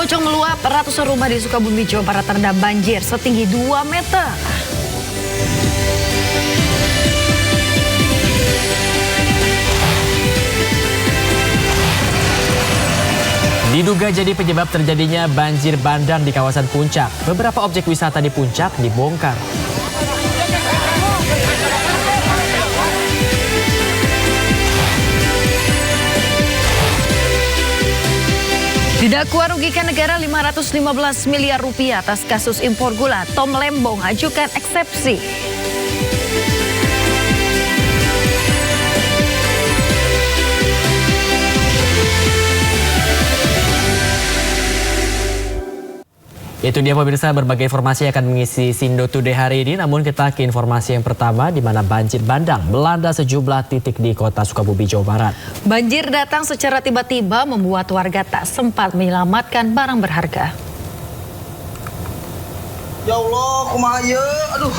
Cibojong meluap, ratusan rumah di Sukabumi, Jawa Barat terendam banjir setinggi 2 meter. Diduga jadi penyebab terjadinya banjir bandang di kawasan Puncak. Beberapa objek wisata di Puncak dibongkar. Didakwa rugikan negara 515 miliar rupiah atas kasus impor gula. Tom Lembong ajukan eksepsi. Itu dia pemirsa, berbagai informasi akan mengisi Sindo Today hari ini. Namun kita ke informasi yang pertama, di mana banjir bandang melanda sejumlah titik di kota Sukabumi, Jawa Barat. Banjir datang secara tiba-tiba membuat warga tak sempat menyelamatkan barang berharga. Ya Allah, kumaha ieu? Aduh.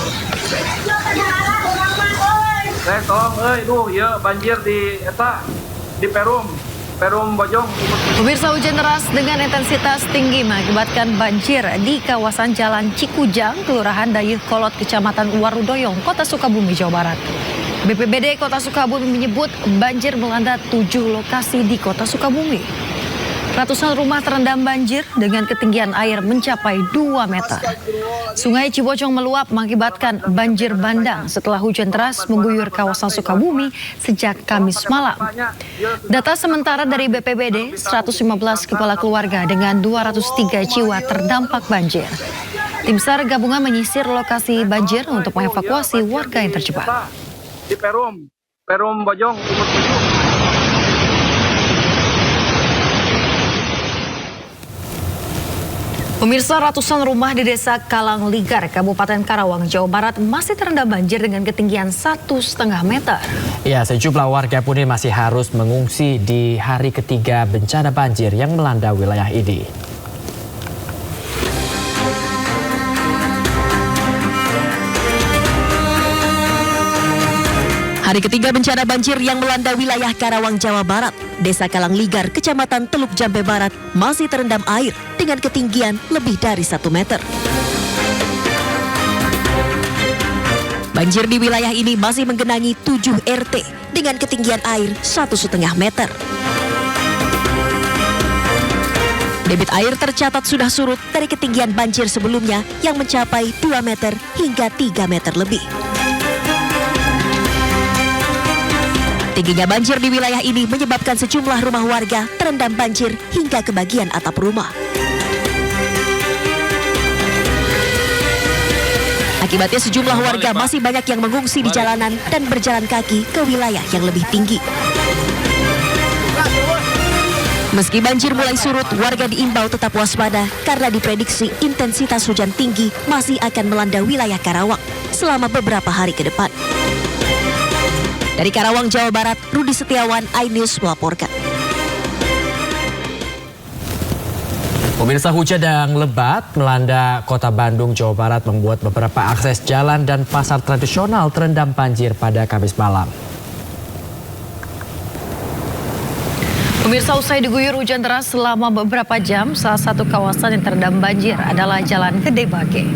Tolong ya banjir di Perum Bojong. Pemirsa, hujan deras dengan intensitas tinggi mengakibatkan banjir di kawasan Jalan Cikujang, Kelurahan Dayuh Kolot, Kecamatan Warudoyong, Kota Sukabumi, Jawa Barat. BPBD Kota Sukabumi menyebut banjir melanda 7 lokasi di Kota Sukabumi. Ratusan rumah terendam banjir dengan ketinggian air mencapai 2 meter. Sungai Cibojong meluap mengakibatkan banjir bandang setelah hujan deras mengguyur kawasan Sukabumi sejak Kamis malam. Data sementara dari BPBD, 115 kepala keluarga dengan 203 jiwa terdampak banjir. Tim SAR gabungan menyisir lokasi banjir untuk mengevakuasi warga yang terjebak. Di Perum Bojong. Pemirsa, ratusan rumah di Desa Kalangligar, Kabupaten Karawang, Jawa Barat masih terendam banjir dengan ketinggian 1,5 meter. Ya, sejumlah warga pun masih harus mengungsi di hari ketiga bencana banjir yang melanda wilayah ini. Hari ketiga bencana banjir yang melanda wilayah Karawang, Jawa Barat. Desa Kalangligar, Kecamatan Teluk Jambe Barat masih terendam air dengan ketinggian lebih dari 1 meter. Banjir di wilayah ini masih menggenangi 7 RT dengan ketinggian air 1,5 meter. Debit air tercatat sudah surut dari ketinggian banjir sebelumnya yang mencapai 2 meter hingga 3 meter lebih. Tingginya banjir di wilayah ini menyebabkan sejumlah rumah warga terendam banjir hingga ke bagian atap rumah. Akibatnya sejumlah warga masih banyak yang mengungsi di jalanan dan berjalan kaki ke wilayah yang lebih tinggi. Meski banjir mulai surut, warga diimbau tetap waspada karena diprediksi intensitas hujan tinggi masih akan melanda wilayah Karawang selama beberapa hari ke depan. Dari Karawang, Jawa Barat, Rudi Setiawan, iNews melaporkan. Pemirsa, hujan yang lebat melanda kota Bandung, Jawa Barat membuat beberapa akses jalan dan pasar tradisional terendam banjir pada Kamis malam. Pemirsa, usai diguyur hujan deras selama beberapa jam, salah satu kawasan yang terendam banjir adalah Jalan Gede Bage.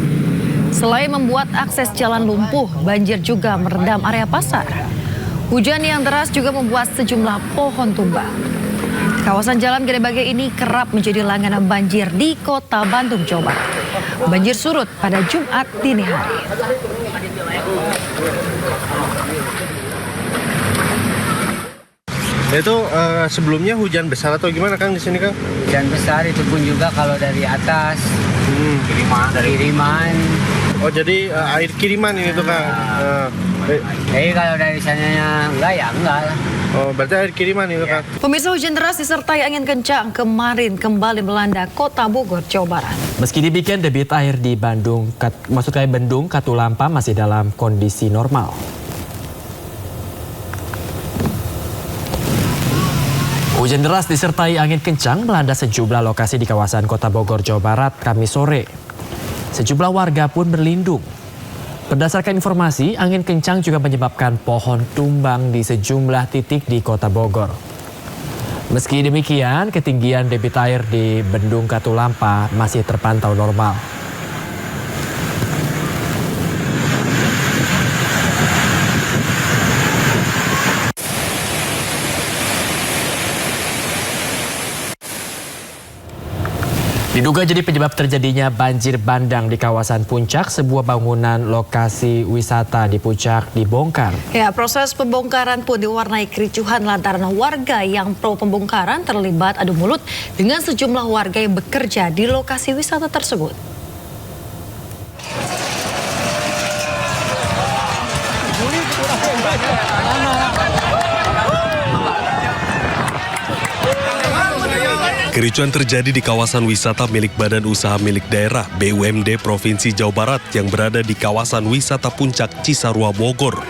Selain membuat akses jalan lumpuh, banjir juga merendam area pasar. Hujan yang deras juga membuat sejumlah pohon tumbang. Kawasan Jalan Gede Bage ini kerap menjadi langganan banjir di kota Bandung, Jawa Barat. Banjir surut pada Jumat dini hari. Itu sebelumnya hujan besar atau gimana Kang di sini Kang? Hujan besar itu pun juga kalau dari atas, kiriman. Oh jadi air kiriman ini tuh Kang? Jadi kalau dari sananya enggak ya enggak lah. Oh berarti air kiriman itu Kang? Pemirsa, hujan deras disertai angin kencang kemarin kembali melanda kota Bogor, Jawa Barat. Meski demikian, debit air di Bendung Katulampa masih dalam kondisi normal. Hujan deras disertai angin kencang melanda sejumlah lokasi di kawasan kota Bogor, Jawa Barat Kamis sore. Sejumlah warga pun berlindung. Berdasarkan informasi, angin kencang juga menyebabkan pohon tumbang di sejumlah titik di kota Bogor. Meski demikian, ketinggian debit air di Bendung Katulampa masih terpantau normal. Diduga jadi penyebab terjadinya banjir bandang di kawasan Puncak, sebuah bangunan lokasi wisata di Puncak dibongkar. Ya, proses pembongkaran pun diwarnai kericuhan lantaran warga yang pro pembongkaran terlibat adu mulut dengan sejumlah warga yang bekerja di lokasi wisata tersebut. Kericuan terjadi di kawasan wisata milik Badan Usaha Milik Daerah BUMD Provinsi Jawa Barat yang berada di kawasan wisata Puncak Cisarua Bogor.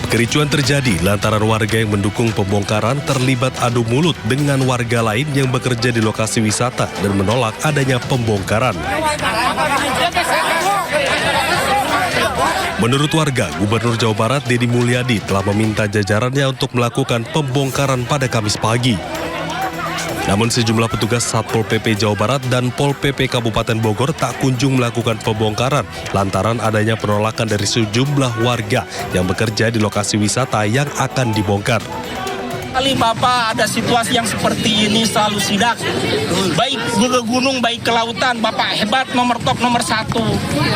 Kericuan terjadi lantaran warga yang mendukung pembongkaran terlibat adu mulut dengan warga lain yang bekerja di lokasi wisata dan menolak adanya pembongkaran. Menurut warga, Gubernur Jawa Barat Deddy Mulyadi telah meminta jajarannya untuk melakukan pembongkaran pada Kamis pagi. Namun sejumlah petugas Satpol PP Jawa Barat dan Pol PP Kabupaten Bogor tak kunjung melakukan pembongkaran lantaran adanya penolakan dari sejumlah warga yang bekerja di lokasi wisata yang akan dibongkar. Kali Bapak ada situasi yang seperti ini selalu sidak, baik ke gunung, baik ke lautan, Bapak hebat nomor top nomor 1.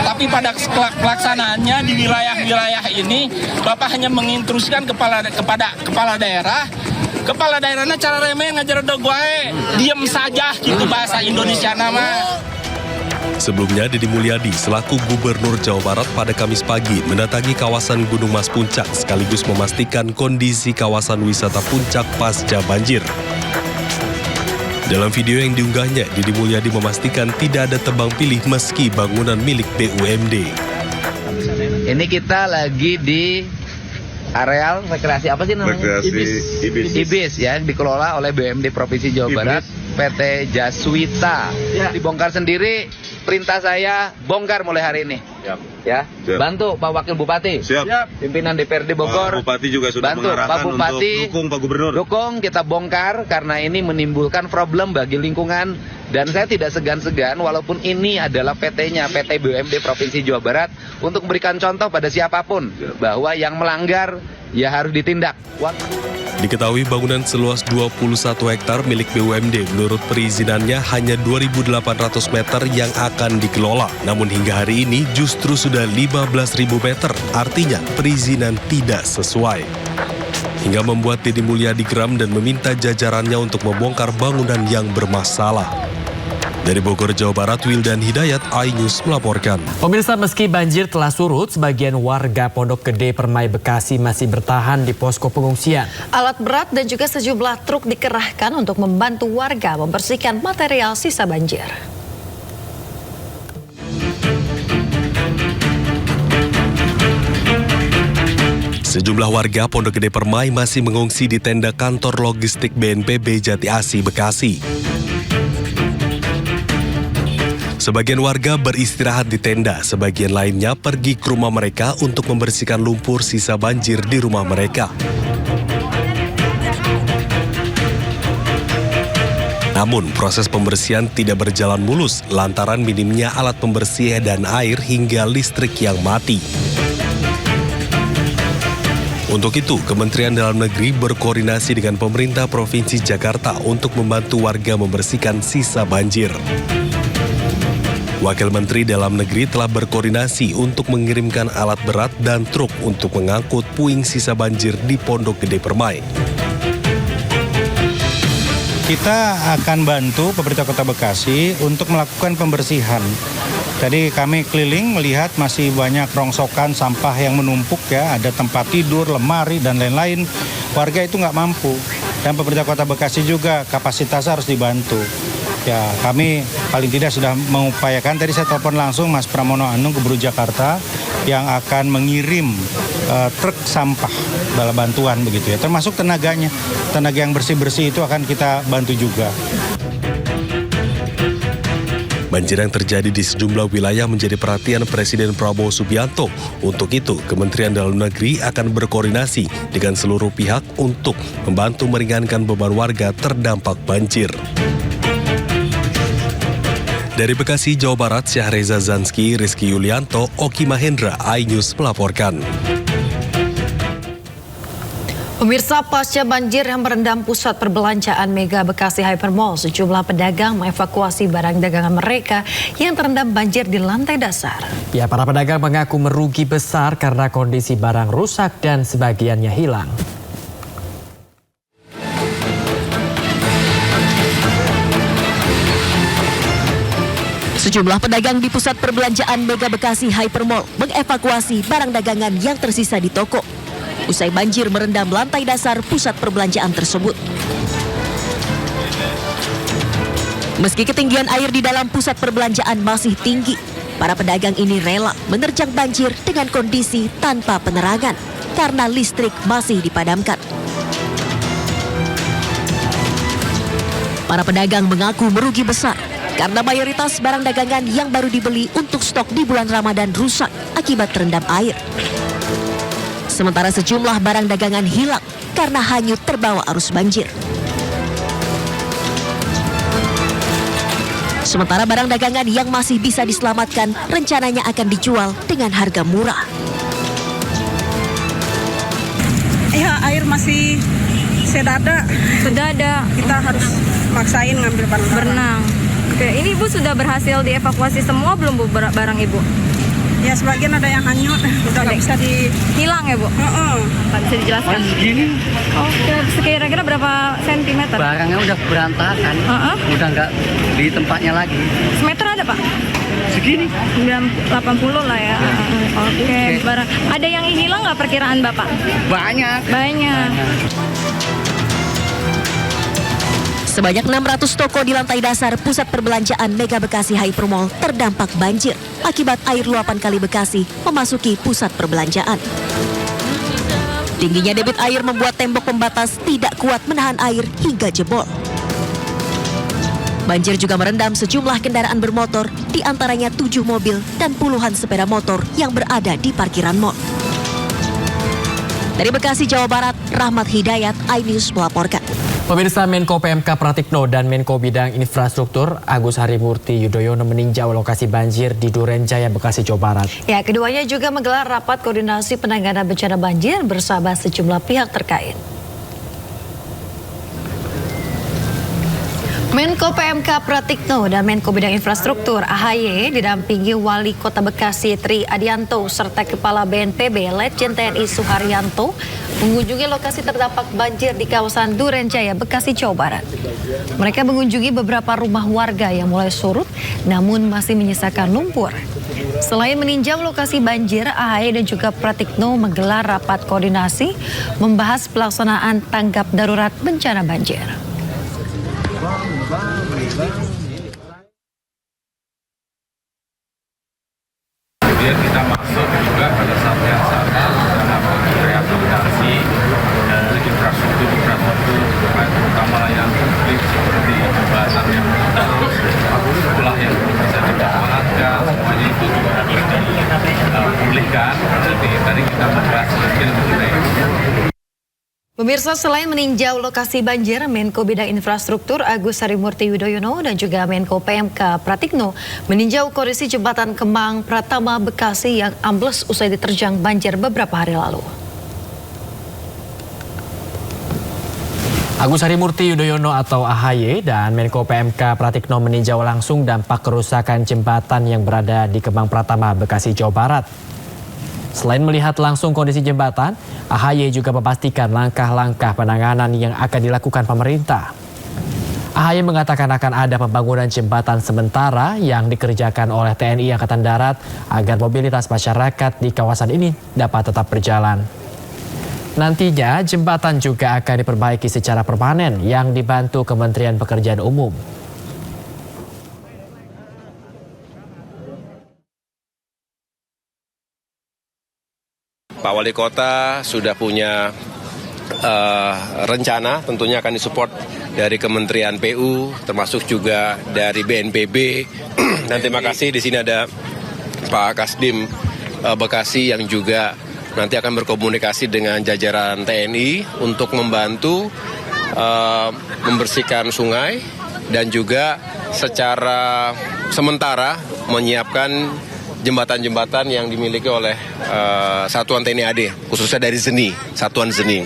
Tapi pada pelaksanaannya di wilayah-wilayah ini, Bapak hanya menginstruksikan kepada kepala daerah. Kepala daerahnya cara remeh ngajar dogoe, diem saja gitu bahasa Indonesia nama. Sebelumnya, Deddy Mulyadi selaku Gubernur Jawa Barat pada Kamis pagi mendatangi kawasan Gunung Mas Puncak sekaligus memastikan kondisi kawasan wisata Puncak pasca banjir. Dalam video yang diunggahnya, Deddy Mulyadi memastikan tidak ada tebang pilih meski bangunan milik BUMD. Ini kita lagi di areal rekreasi apa sih namanya? Ibis ya, dikelola oleh BUMD Provinsi Jawa Barat, PT Jaswita. Dibongkar sendiri, perintah saya bongkar mulai hari ini. Ya, bantu Pak Wakil Bupati. Pimpinan DPRD Bogor. Pak Bupati juga sudah bantu Pak Bupati untuk dukung Pak Gubernur. Dukung, kita bongkar karena ini menimbulkan problem bagi lingkungan. Dan saya tidak segan-segan walaupun ini adalah PT-nya, PT BUMD Provinsi Jawa Barat, untuk memberikan contoh pada siapapun bahwa yang melanggar ya harus ditindak. Diketahui bangunan seluas 21 hektar milik BUMD menurut perizinannya hanya 2.800 meter yang akan dikelola. Namun hingga hari ini justru sudah 15.000 meter, artinya perizinan tidak sesuai. Hingga membuat Deddy Mulyadi geram dan meminta jajarannya untuk membongkar bangunan yang bermasalah. Dari Bogor, Jawa Barat, Wildan Hidayat, iNews melaporkan. Pemirsa, meski banjir telah surut, sebagian warga Pondok Gede Permai Bekasi masih bertahan di posko pengungsian. Alat berat dan juga sejumlah truk dikerahkan untuk membantu warga membersihkan material sisa banjir. Sejumlah warga Pondok Gede Permai masih mengungsi di tenda kantor logistik BNPB Jati Asih, Bekasi. Sebagian warga beristirahat di tenda, sebagian lainnya pergi ke rumah mereka untuk membersihkan lumpur sisa banjir di rumah mereka. Namun, proses pembersihan tidak berjalan mulus lantaran minimnya alat pembersih dan air hingga listrik yang mati. Untuk itu, Kementerian Dalam Negeri berkoordinasi dengan pemerintah Provinsi Jakarta untuk membantu warga membersihkan sisa banjir. Wakil Menteri Dalam Negeri telah berkoordinasi untuk mengirimkan alat berat dan truk untuk mengangkut puing sisa banjir di Pondok Gede Permai. Kita akan bantu pemerintah Kota Bekasi untuk melakukan pembersihan. Tadi kami keliling melihat masih banyak rongsokan sampah yang menumpuk ya, ada tempat tidur, lemari, dan lain-lain. Warga itu nggak mampu. Dan pemerintah Kota Bekasi juga kapasitas harus dibantu. Ya, kami paling tidak sudah mengupayakan, tadi saya telepon langsung Mas Pramono Anung, Gubernur Jakarta, yang akan mengirim truk sampah dalam bantuan begitu ya. Termasuk tenaganya, tenaga yang bersih-bersih itu akan kita bantu juga. Banjir yang terjadi di sejumlah wilayah menjadi perhatian Presiden Prabowo Subianto. Untuk itu, Kementerian Dalam Negeri akan berkoordinasi dengan seluruh pihak untuk membantu meringankan beban warga terdampak banjir. Dari Bekasi, Jawa Barat, Syahreza Zanski, Rizky Yulianto, Oki Mahendra, iNews melaporkan. Pemirsa, pasca banjir yang merendam pusat perbelanjaan Mega Bekasi Hypermall, sejumlah pedagang mengevakuasi barang dagangan mereka yang terendam banjir di lantai dasar. Ya, para pedagang mengaku merugi besar karena kondisi barang rusak dan sebagiannya hilang. Sejumlah pedagang di pusat perbelanjaan Mega Bekasi Hypermall mengevakuasi barang dagangan yang tersisa di toko usai banjir merendam lantai dasar pusat perbelanjaan tersebut. Meski ketinggian air di dalam pusat perbelanjaan masih tinggi, para pedagang ini rela menerjang banjir dengan kondisi tanpa penerangan karena listrik masih dipadamkan. Para pedagang mengaku merugi besar karena mayoritas barang dagangan yang baru dibeli untuk stok di bulan Ramadan rusak akibat terendam air. Sementara sejumlah barang dagangan hilang karena hanyut terbawa arus banjir. Sementara barang dagangan yang masih bisa diselamatkan rencananya akan dijual dengan harga murah. Ya, air masih sedada. Kita harus maksain ngambil berenang. Oke, ini Ibu sudah berhasil dievakuasi semua belum Bu barang Ibu? Ya, sebagian ada yang hanyut, udah nggak bisa hilang ya Bu? Pak, bisa dijelaskan? Segini. Oke, sekira-kira berapa sentimeter? Barangnya udah berantakan, udah nggak di tempatnya lagi. Semeter ada Pak? Segini. 80 lah ya. Oke, barang. Ada yang hilang nggak perkiraan Bapak? Banyak. Sebanyak 600 toko di lantai dasar pusat perbelanjaan Mega Bekasi Hypermall terdampak banjir akibat air luapan Kali Bekasi memasuki pusat perbelanjaan. Tingginya debit air membuat tembok pembatas tidak kuat menahan air hingga jebol. Banjir juga merendam sejumlah kendaraan bermotor, di antaranya 7 mobil dan puluhan sepeda motor yang berada di parkiran mal. Dari Bekasi, Jawa Barat, Rahmat Hidayat, iNews melaporkan. Pemirsa, Menko PMK Pratikno dan Menko Bidang Infrastruktur Agus Harimurti Yudhoyono meninjau lokasi banjir di Duren Jaya, Bekasi, Jawa Barat. Ya, keduanya juga menggelar rapat koordinasi penanganan bencana banjir bersama sejumlah pihak terkait. Menko PMK Pratikno dan Menko Bidang Infrastruktur AHY didampingi Wali Kota Bekasi Tri Adianto serta Kepala BNPB Letjen TNI Suharyanto mengunjungi lokasi terdampak banjir di kawasan Duren Jaya, Bekasi, Jawa Barat. Mereka mengunjungi beberapa rumah warga yang mulai surut namun masih menyisakan lumpur. Selain meninjau lokasi banjir, AHY dan juga Pratikno menggelar rapat koordinasi membahas pelaksanaan tanggap darurat bencana banjir. Kemudian kita masuk juga pada saat yang sama dalam rehabilitasi infrastruktur terutama layanan publik seperti jembatan yang harus sekolah yang bisa dimanfaatkan, semuanya itu juga harus dipulihkan. Jadi tadi kita membahas sedikit mengenai. Pemirsa, selain meninjau lokasi banjir, Menko Bidang Infrastruktur Agus Harimurti Yudhoyono dan juga Menko PMK Pratikno meninjau kondisi jembatan Kemang Pratama Bekasi yang ambles usai diterjang banjir beberapa hari lalu. Agus Harimurti Yudhoyono atau AHY dan Menko PMK Pratikno meninjau langsung dampak kerusakan jembatan yang berada di Kemang Pratama, Bekasi, Jawa Barat. Selain melihat langsung kondisi jembatan, AHY juga memastikan langkah-langkah penanganan yang akan dilakukan pemerintah. AHY mengatakan akan ada pembangunan jembatan sementara yang dikerjakan oleh TNI Angkatan Darat agar mobilitas masyarakat di kawasan ini dapat tetap berjalan. Nantinya jembatan juga akan diperbaiki secara permanen yang dibantu Kementerian Pekerjaan Umum. Pak Wali Kota sudah punya rencana tentunya akan disupport dari Kementerian PU, termasuk juga dari BNPB. Dan terima kasih di sini ada Pak Kasdim Bekasi yang juga nanti akan berkomunikasi dengan jajaran TNI untuk membantu membersihkan sungai dan juga secara sementara menyiapkan jembatan-jembatan yang dimiliki oleh Satuan TNI AD, khususnya dari Zeni, Satuan Zeni,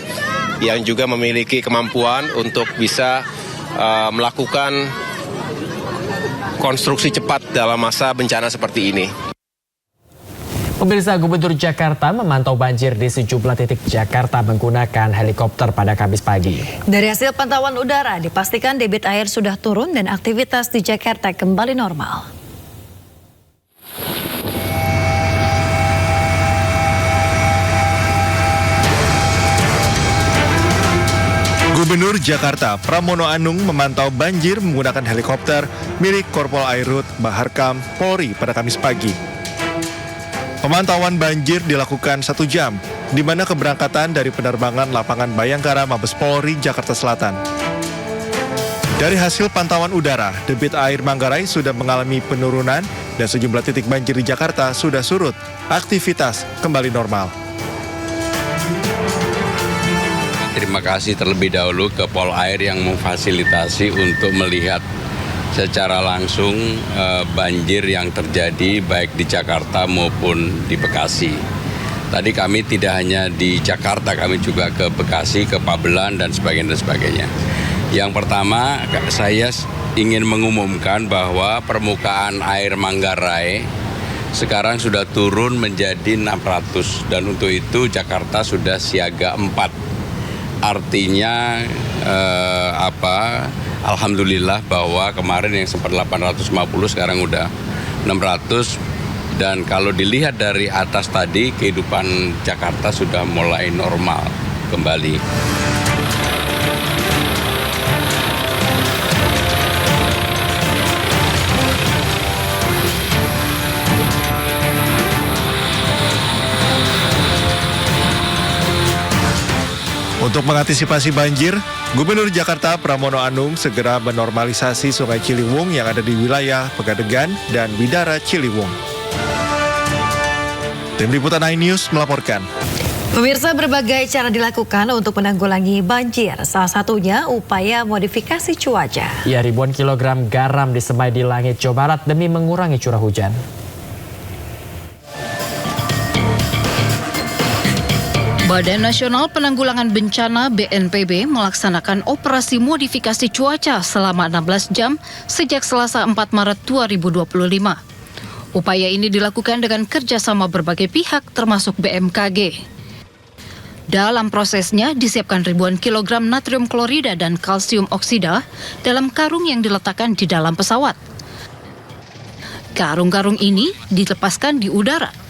yang juga memiliki kemampuan untuk bisa melakukan konstruksi cepat dalam masa bencana seperti ini. Pemirsa, Gubernur Jakarta memantau banjir di sejumlah titik Jakarta menggunakan helikopter pada Kamis pagi. Dari hasil pantauan udara, dipastikan debit air sudah turun dan aktivitas di Jakarta kembali normal. Gubernur Jakarta Pramono Anung memantau banjir menggunakan helikopter milik Korpol Airut Baharkam Polri pada Kamis pagi. Pemantauan banjir dilakukan 1 jam, di mana keberangkatan dari penerbangan lapangan Bayangkara Mabes Polri Jakarta Selatan. Dari hasil pantauan udara, debit air Manggarai sudah mengalami penurunan dan sejumlah titik banjir di Jakarta sudah surut. Aktivitas kembali normal. Terima kasih terlebih dahulu ke Polair yang memfasilitasi untuk melihat secara langsung banjir yang terjadi baik di Jakarta maupun di Bekasi. Tadi kami tidak hanya di Jakarta, kami juga ke Bekasi, ke Pabelan dan sebagainya. Yang pertama, saya ingin mengumumkan bahwa permukaan air Manggarai sekarang sudah turun menjadi 600 dan untuk itu Jakarta sudah siaga 4. Artinya alhamdulillah bahwa kemarin yang sempat 850 sekarang udah 600 dan kalau dilihat dari atas tadi kehidupan Jakarta sudah mulai normal kembali. Untuk mengantisipasi banjir, Gubernur Jakarta Pramono Anung segera menormalisasi Sungai Ciliwung yang ada di wilayah Pegadegan dan Bidara Ciliwung. Tim Liputan iNews melaporkan. Pemirsa, berbagai cara dilakukan untuk menanggulangi banjir. Salah satunya upaya modifikasi cuaca. Ya, ribuan kilogram garam disemai di langit Jawa Barat demi mengurangi curah hujan. Badan Nasional Penanggulangan Bencana BNPB melaksanakan operasi modifikasi cuaca selama 16 jam sejak Selasa 4 Maret 2025. Upaya ini dilakukan dengan kerjasama berbagai pihak termasuk BMKG. Dalam prosesnya disiapkan ribuan kilogram natrium klorida dan kalsium oksida dalam karung yang diletakkan di dalam pesawat. Karung-karung ini dilepaskan di udara.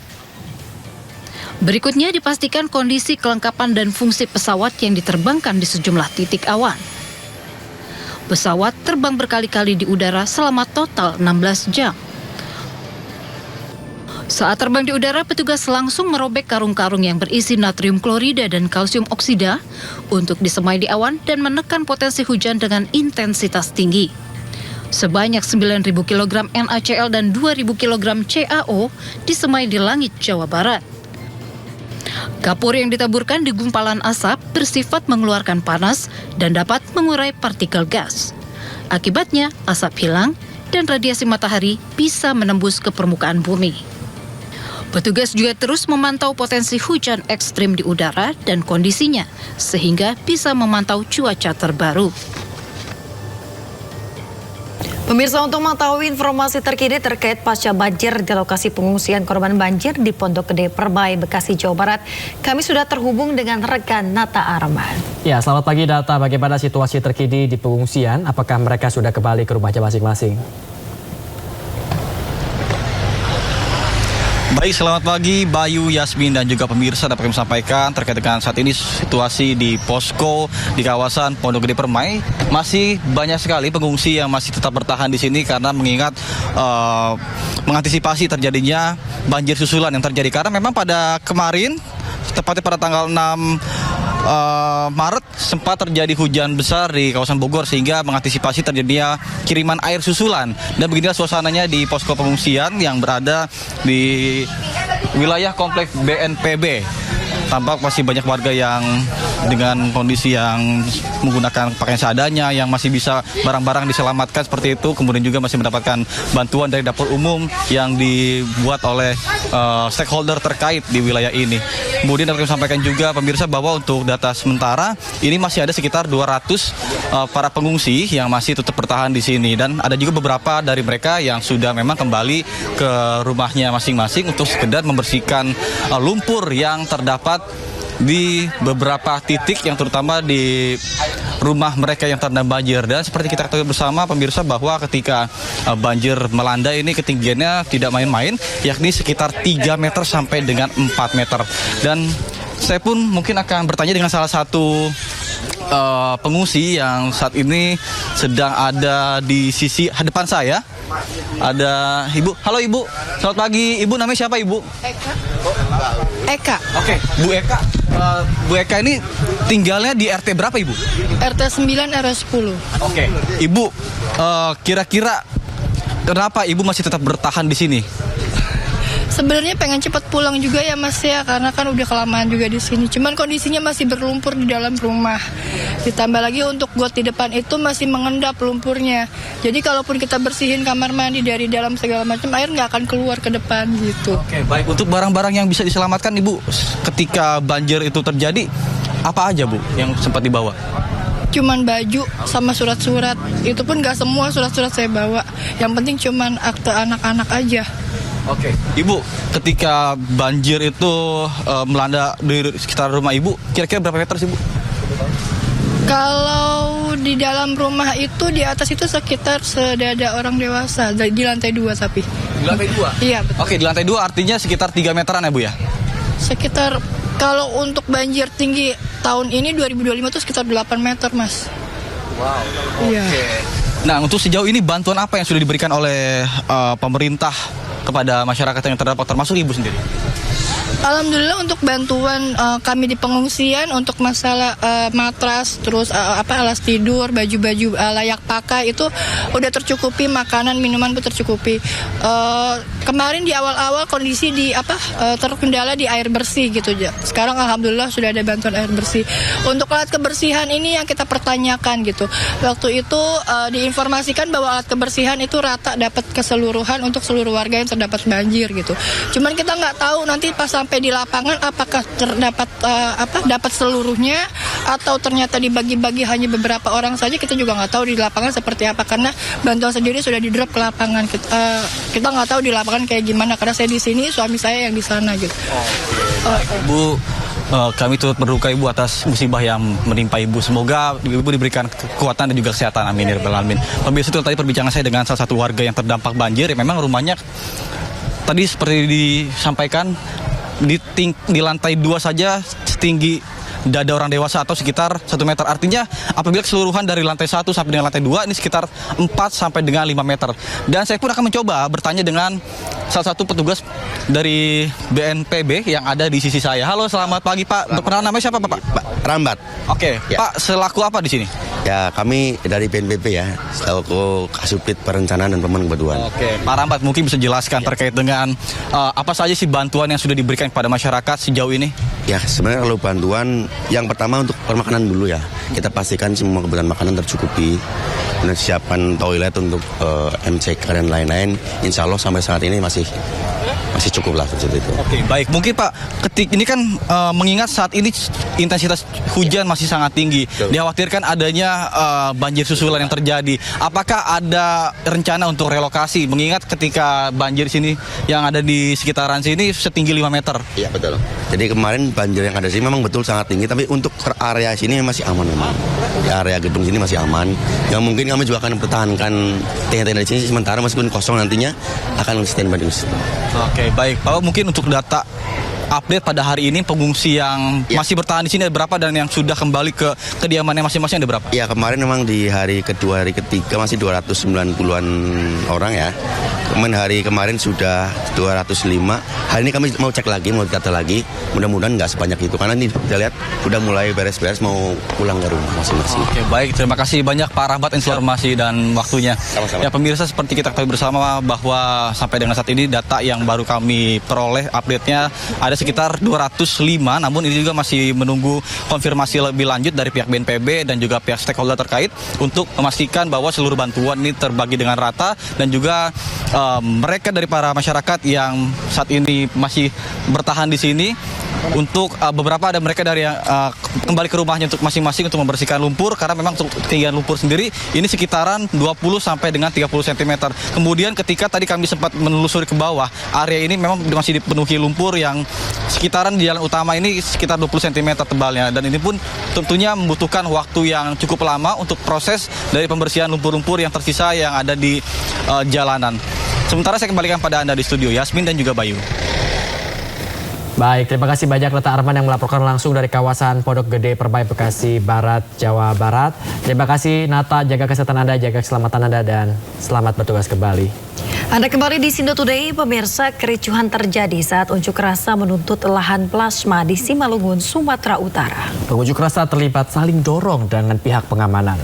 Berikutnya dipastikan kondisi kelengkapan dan fungsi pesawat yang diterbangkan di sejumlah titik awan. Pesawat terbang berkali-kali di udara selama total 16 jam. Saat terbang di udara, petugas langsung merobek karung-karung yang berisi natrium klorida dan kalsium oksida untuk disemai di awan dan menekan potensi hujan dengan intensitas tinggi. Sebanyak 9.000 kg NaCl dan 2.000 kg CaO disemai di langit Jawa Barat. Kapur yang ditaburkan di gumpalan asap bersifat mengeluarkan panas dan dapat mengurai partikel gas. Akibatnya, asap hilang dan radiasi matahari bisa menembus ke permukaan bumi. Petugas juga terus memantau potensi hujan ekstrim di udara dan kondisinya, sehingga bisa memantau cuaca terbaru. Pemirsa, untuk mengetahui informasi terkini terkait pasca banjir di lokasi pengungsian korban banjir di Pondok Gede Perbai, Bekasi, Jawa Barat, kami sudah terhubung dengan rekan Nata Arman. Ya, selamat pagi Nata. Bagaimana situasi terkini di pengungsian? Apakah mereka sudah kembali ke rumahnya masing-masing? Baik, selamat pagi Bayu, Yasmin, dan juga pemirsa. Dapat kami sampaikan terkait dengan saat ini situasi di posko di kawasan Pondok Gede Permai. Masih banyak sekali pengungsi yang masih tetap bertahan di sini karena mengingat mengantisipasi terjadinya banjir susulan yang terjadi. Karena memang pada kemarin, tepatnya pada tanggal 6 Maret sempat terjadi hujan besar di kawasan Bogor sehingga mengantisipasi terjadinya kiriman air susulan. Dan beginilah suasananya di posko pengungsian yang berada di wilayah kompleks BNPB. Tampak masih banyak warga yang dengan kondisi yang menggunakan pakaian seadanya, yang masih bisa barang-barang diselamatkan seperti itu. Kemudian juga masih mendapatkan bantuan dari dapur umum yang dibuat oleh stakeholder terkait di wilayah ini. Kemudian dapat kami sampaikan juga pemirsa bahwa untuk data sementara ini masih ada sekitar 200 para pengungsi yang masih tetap bertahan di sini, dan ada juga beberapa dari mereka yang sudah memang kembali ke rumahnya masing-masing untuk sekedar membersihkan lumpur yang terdapat di beberapa titik yang terutama di rumah mereka yang terendam banjir. Dan seperti kita ketahui bersama pemirsa bahwa ketika banjir melanda ini ketinggiannya tidak main-main, yakni sekitar 3 meter sampai dengan 4 meter. Dan saya pun mungkin akan bertanya dengan salah satu pengungsi yang saat ini sedang ada di sisi depan saya. Ada Ibu. Halo Ibu, selamat pagi. Ibu namanya siapa Ibu? Eka. Oke, Bu Eka. Bu Eka ini tinggalnya di RT berapa Ibu? RT 9 RW 10. Oke. Ibu, kira-kira kenapa Ibu masih tetap bertahan di sini? Sebenarnya pengen cepat pulang juga ya Mas ya, karena kan udah kelamaan juga di sini. Cuman kondisinya masih berlumpur di dalam rumah. Ditambah lagi untuk got di depan itu masih mengendap lumpurnya. Jadi kalaupun kita bersihin kamar mandi dari dalam segala macam, air nggak akan keluar ke depan gitu. Oke, baik. Untuk barang-barang yang bisa diselamatkan Ibu ketika banjir itu terjadi, apa aja Bu yang sempat dibawa? Cuman baju sama surat-surat. Itu pun nggak semua surat-surat saya bawa. Yang penting cuman akte anak-anak aja. Oke, Ibu, ketika banjir itu melanda di sekitar rumah Ibu, kira-kira berapa meter sih, Bu? Kalau di dalam rumah itu, di atas itu sekitar sedada orang dewasa, di lantai 2 tapi. Di lantai 2? Iya, betul. Oke, di lantai 2 artinya sekitar 3 meteran ya, Bu ya? Sekitar, kalau untuk banjir tinggi tahun ini 2025 itu sekitar 8 meter, Mas. Wow, iya. Oke. Nah, untuk sejauh ini bantuan apa yang sudah diberikan oleh pemerintah kepada masyarakat yang terdampak, termasuk Ibu sendiri? Alhamdulillah untuk bantuan kami di pengungsian untuk masalah matras, terus alas tidur, baju-baju layak pakai itu udah tercukupi, makanan, minuman pun tercukupi. Kemarin di awal-awal kondisi terkendala di air bersih gitu aja. Sekarang alhamdulillah sudah ada bantuan air bersih. Untuk alat kebersihan ini yang kita pertanyakan gitu. Waktu itu diinformasikan bahwa alat kebersihan itu rata dapat keseluruhan untuk seluruh warga yang terdapat banjir gitu. Cuman kita nggak tahu nanti pas sampai di lapangan apakah terdapat dapat seluruhnya atau ternyata dibagi-bagi hanya beberapa orang saja. Kita juga nggak tahu di lapangan seperti apa karena bantuan sendiri sudah di drop ke lapangan. Kita nggak tahu di lapangan kayak gimana karena saya di sini, suami saya yang di sana gitu. Bu, kami turut berduka Ibu atas musibah yang menimpa Ibu. Semoga Ibu diberikan kekuatan dan juga kesehatan. Amin ya rabbal alamin. Pemirsa, itu tadi perbincangan saya dengan salah satu warga yang terdampak banjir. Ya, memang rumahnya tadi seperti disampaikan di lantai 2 saja setinggi dada orang dewasa atau sekitar 1 meter. Artinya apabila keseluruhan dari lantai 1 sampai dengan lantai 2 ini sekitar 4 sampai dengan 5 meter. Dan saya pun akan mencoba bertanya dengan salah satu petugas dari BNPB yang ada di sisi saya. Halo, selamat pagi Pak. Perkenalan namanya siapa Pak? Rambat. Oke, ya. Pak, selaku apa di sini? Ya, kami dari BNPB ya, selaku Kasubdit Perencanaan dan Pembangunan. Oke, Pak Rambat mungkin bisa jelaskan terkait dengan apa saja sih bantuan yang sudah diberikan kepada masyarakat sejauh ini? Ya, sebenarnya kalau bantuan yang pertama untuk permakanan dulu ya. Kita pastikan semua kebutuhan makanan tercukupi. Dan siapkan toilet untuk MCK dan lain-lain. Insya Allah sampai saat ini masih cukup lah seperti itu. Oke, baik. Mungkin Pak, ini kan mengingat saat ini intensitas hujan masih sangat tinggi. Dikhawatirkan adanya banjir susulan yang terjadi. Apakah ada rencana untuk relokasi? Mengingat ketika banjir sini yang ada di sekitaran sini setinggi 5 meter. Iya, betul. Jadi kemarin banjir yang ada sini memang betul sangat tinggi, tapi untuk area sini masih aman memang. Di area gedung sini masih aman. Yang mungkin kami juga akan mempertahankan tenda-tenda di sini sementara meskipun kosong nantinya akan standby di situ. Oke, baik. Pak, mungkin untuk data update pada hari ini pengungsi yang masih bertahan di sini ada berapa dan yang sudah kembali ke kediamannya masing-masing ada berapa? Ya kemarin memang di hari kedua, hari ketiga masih 290-an orang ya. Kemudian hari kemarin sudah 205. Hari ini kami mau cek lagi, mau data lagi. Mudah-mudahan nggak sebanyak itu karena ini kita lihat udah mulai beres-beres mau pulang ke rumah masing-masing. Oke, baik, terima kasih banyak Pak Rahmat informasi dan waktunya. Sama-sama. Ya pemirsa, seperti kita ketahui bersama bahwa sampai dengan saat ini data yang baru kami peroleh update-nya ada sekitar 205, namun ini juga masih menunggu konfirmasi lebih lanjut dari pihak BNPB dan juga pihak stakeholder terkait untuk memastikan bahwa seluruh bantuan ini terbagi dengan rata dan juga mereka dari para masyarakat yang saat ini masih bertahan di sini. Untuk beberapa ada mereka dari yang kembali ke rumahnya untuk masing-masing untuk membersihkan lumpur karena memang ketinggian lumpur sendiri ini sekitaran 20 sampai dengan 30 cm. Kemudian ketika tadi kami sempat menelusuri ke bawah, area ini memang masih dipenuhi lumpur yang sekitaran di jalan utama ini sekitar 20 cm tebalnya dan ini pun tentunya membutuhkan waktu yang cukup lama untuk proses dari pembersihan lumpur-lumpur yang tersisa yang ada di jalanan. Sementara saya kembalikan pada Anda di studio, Yasmin dan juga Bayu. Baik, terima kasih banyak Nata Arman yang melaporkan langsung dari kawasan Pondok Gede Permai, Bekasi Barat, Jawa Barat. Terima kasih Nata, jaga kesehatan Anda, jaga keselamatan Anda, dan selamat bertugas kembali. Anda kembali di Sindo Today, pemirsa. Kericuhan terjadi saat unjuk rasa menuntut lahan plasma di Simalungun, Sumatera Utara. Pengunjuk rasa terlibat saling dorong dengan pihak pengamanan.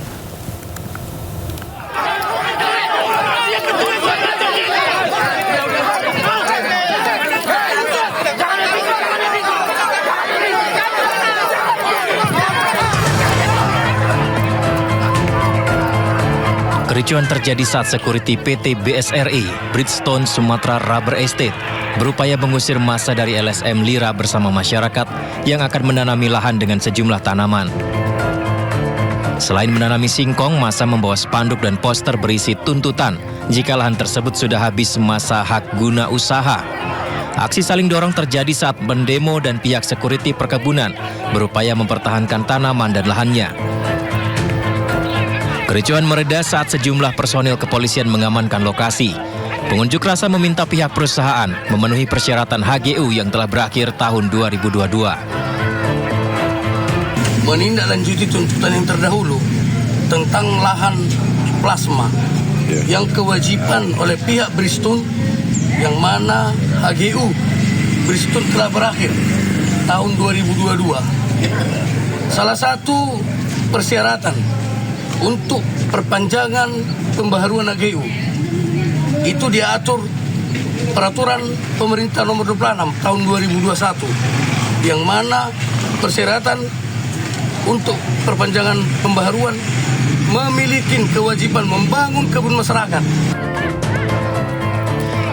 Kericuhan terjadi saat security PT BSRI, Bridgestone Sumatera Rubber Estate, berupaya mengusir massa dari LSM Lira bersama masyarakat yang akan menanami lahan dengan sejumlah tanaman. Selain menanami singkong, massa membawa spanduk dan poster berisi tuntutan jika lahan tersebut sudah habis masa hak guna usaha. Aksi saling dorong terjadi saat mendemo dan pihak security perkebunan berupaya mempertahankan tanaman dan lahannya. Kericuhan mereda saat sejumlah personil kepolisian mengamankan lokasi. Pengunjuk rasa meminta pihak perusahaan memenuhi persyaratan HGU yang telah berakhir tahun 2022. Menindaklanjuti tuntutan yang terdahulu tentang lahan plasma yang kewajiban oleh pihak Bridgestone yang mana HGU Bridgestone telah berakhir tahun 2022. Salah satu persyaratan untuk perpanjangan pembaharuan HGU itu diatur peraturan pemerintah nomor 26 tahun 2021 yang mana persyaratan untuk perpanjangan pembaharuan memiliki kewajiban membangun kebun masyarakat.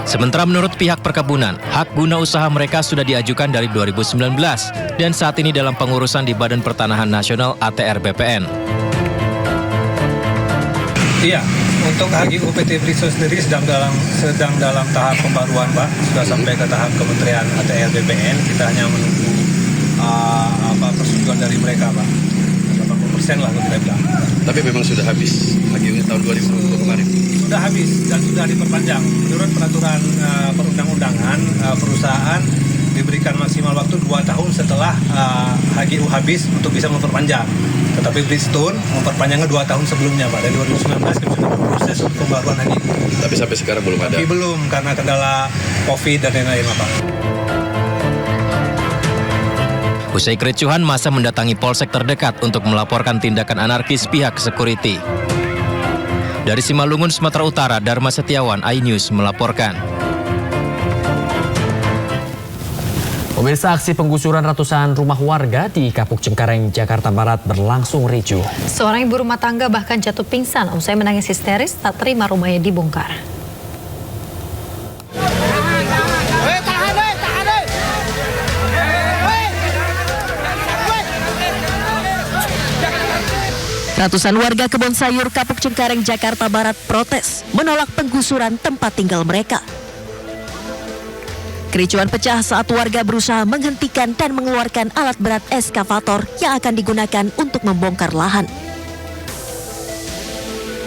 Sementara menurut pihak perkebunan, hak guna usaha mereka sudah diajukan dari 2019 dan saat ini dalam pengurusan di Badan Pertanahan Nasional ATR BPN. Iya, untuk HGU PT Bridgestone sendiri sedang dalam tahap pembaruan, Pak. Sudah sampai ke tahap Kementerian ATR BPN. Kita hanya menunggu persetujuan dari mereka, Pak. 80% lah kalau kita bilang. Tapi memang sudah habis HGU tahun 2020 kemarin. Sudah habis dan sudah diperpanjang. Menurut peraturan perundang-undangan, perusahaan diberikan maksimal waktu 2 tahun setelah HGU habis untuk bisa memperpanjang. Tetapi Bridgestone memperpanjangnya 2 tahun sebelumnya, Pak. Dari 2019 kita sudah proses untuk pembaruan HGU. Tapi sampai sekarang belum ada. Tapi belum karena kendala COVID dan lain-lain, Pak. Usai kericuhan, massa mendatangi polsek terdekat untuk melaporkan tindakan anarkis pihak security. Dari Simalungun, Sumatera Utara, Dharma Setiawan, iNews melaporkan. Pemirsa, aksi penggusuran ratusan rumah warga di Kapuk Cengkareng, Jakarta Barat berlangsung ricuh. Seorang ibu rumah tangga bahkan jatuh pingsan usai menangis histeris tak terima rumahnya dibongkar. Ratusan warga kebun sayur Kapuk Cengkareng, Jakarta Barat protes menolak penggusuran tempat tinggal mereka. Kericuhan pecah saat warga berusaha menghentikan dan mengeluarkan alat berat eskavator yang akan digunakan untuk membongkar lahan.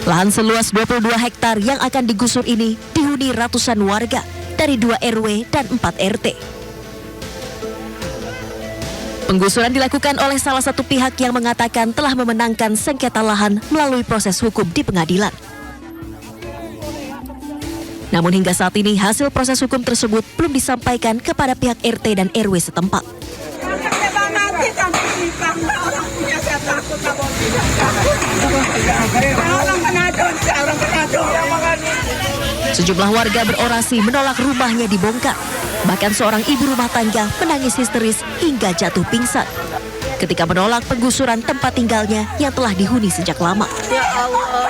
Lahan seluas 22 hektar yang akan digusur ini dihuni ratusan warga dari 2 RW dan 4 RT. Penggusuran dilakukan oleh salah satu pihak yang mengatakan telah memenangkan sengketa lahan melalui proses hukum di pengadilan. Namun hingga saat ini hasil proses hukum tersebut belum disampaikan kepada pihak RT dan RW setempat. Sejumlah warga berorasi menolak rumahnya dibongkar. Bahkan seorang ibu rumah tangga menangis histeris hingga jatuh pingsan ketika menolak penggusuran tempat tinggalnya yang telah dihuni sejak lama. Ya Allah.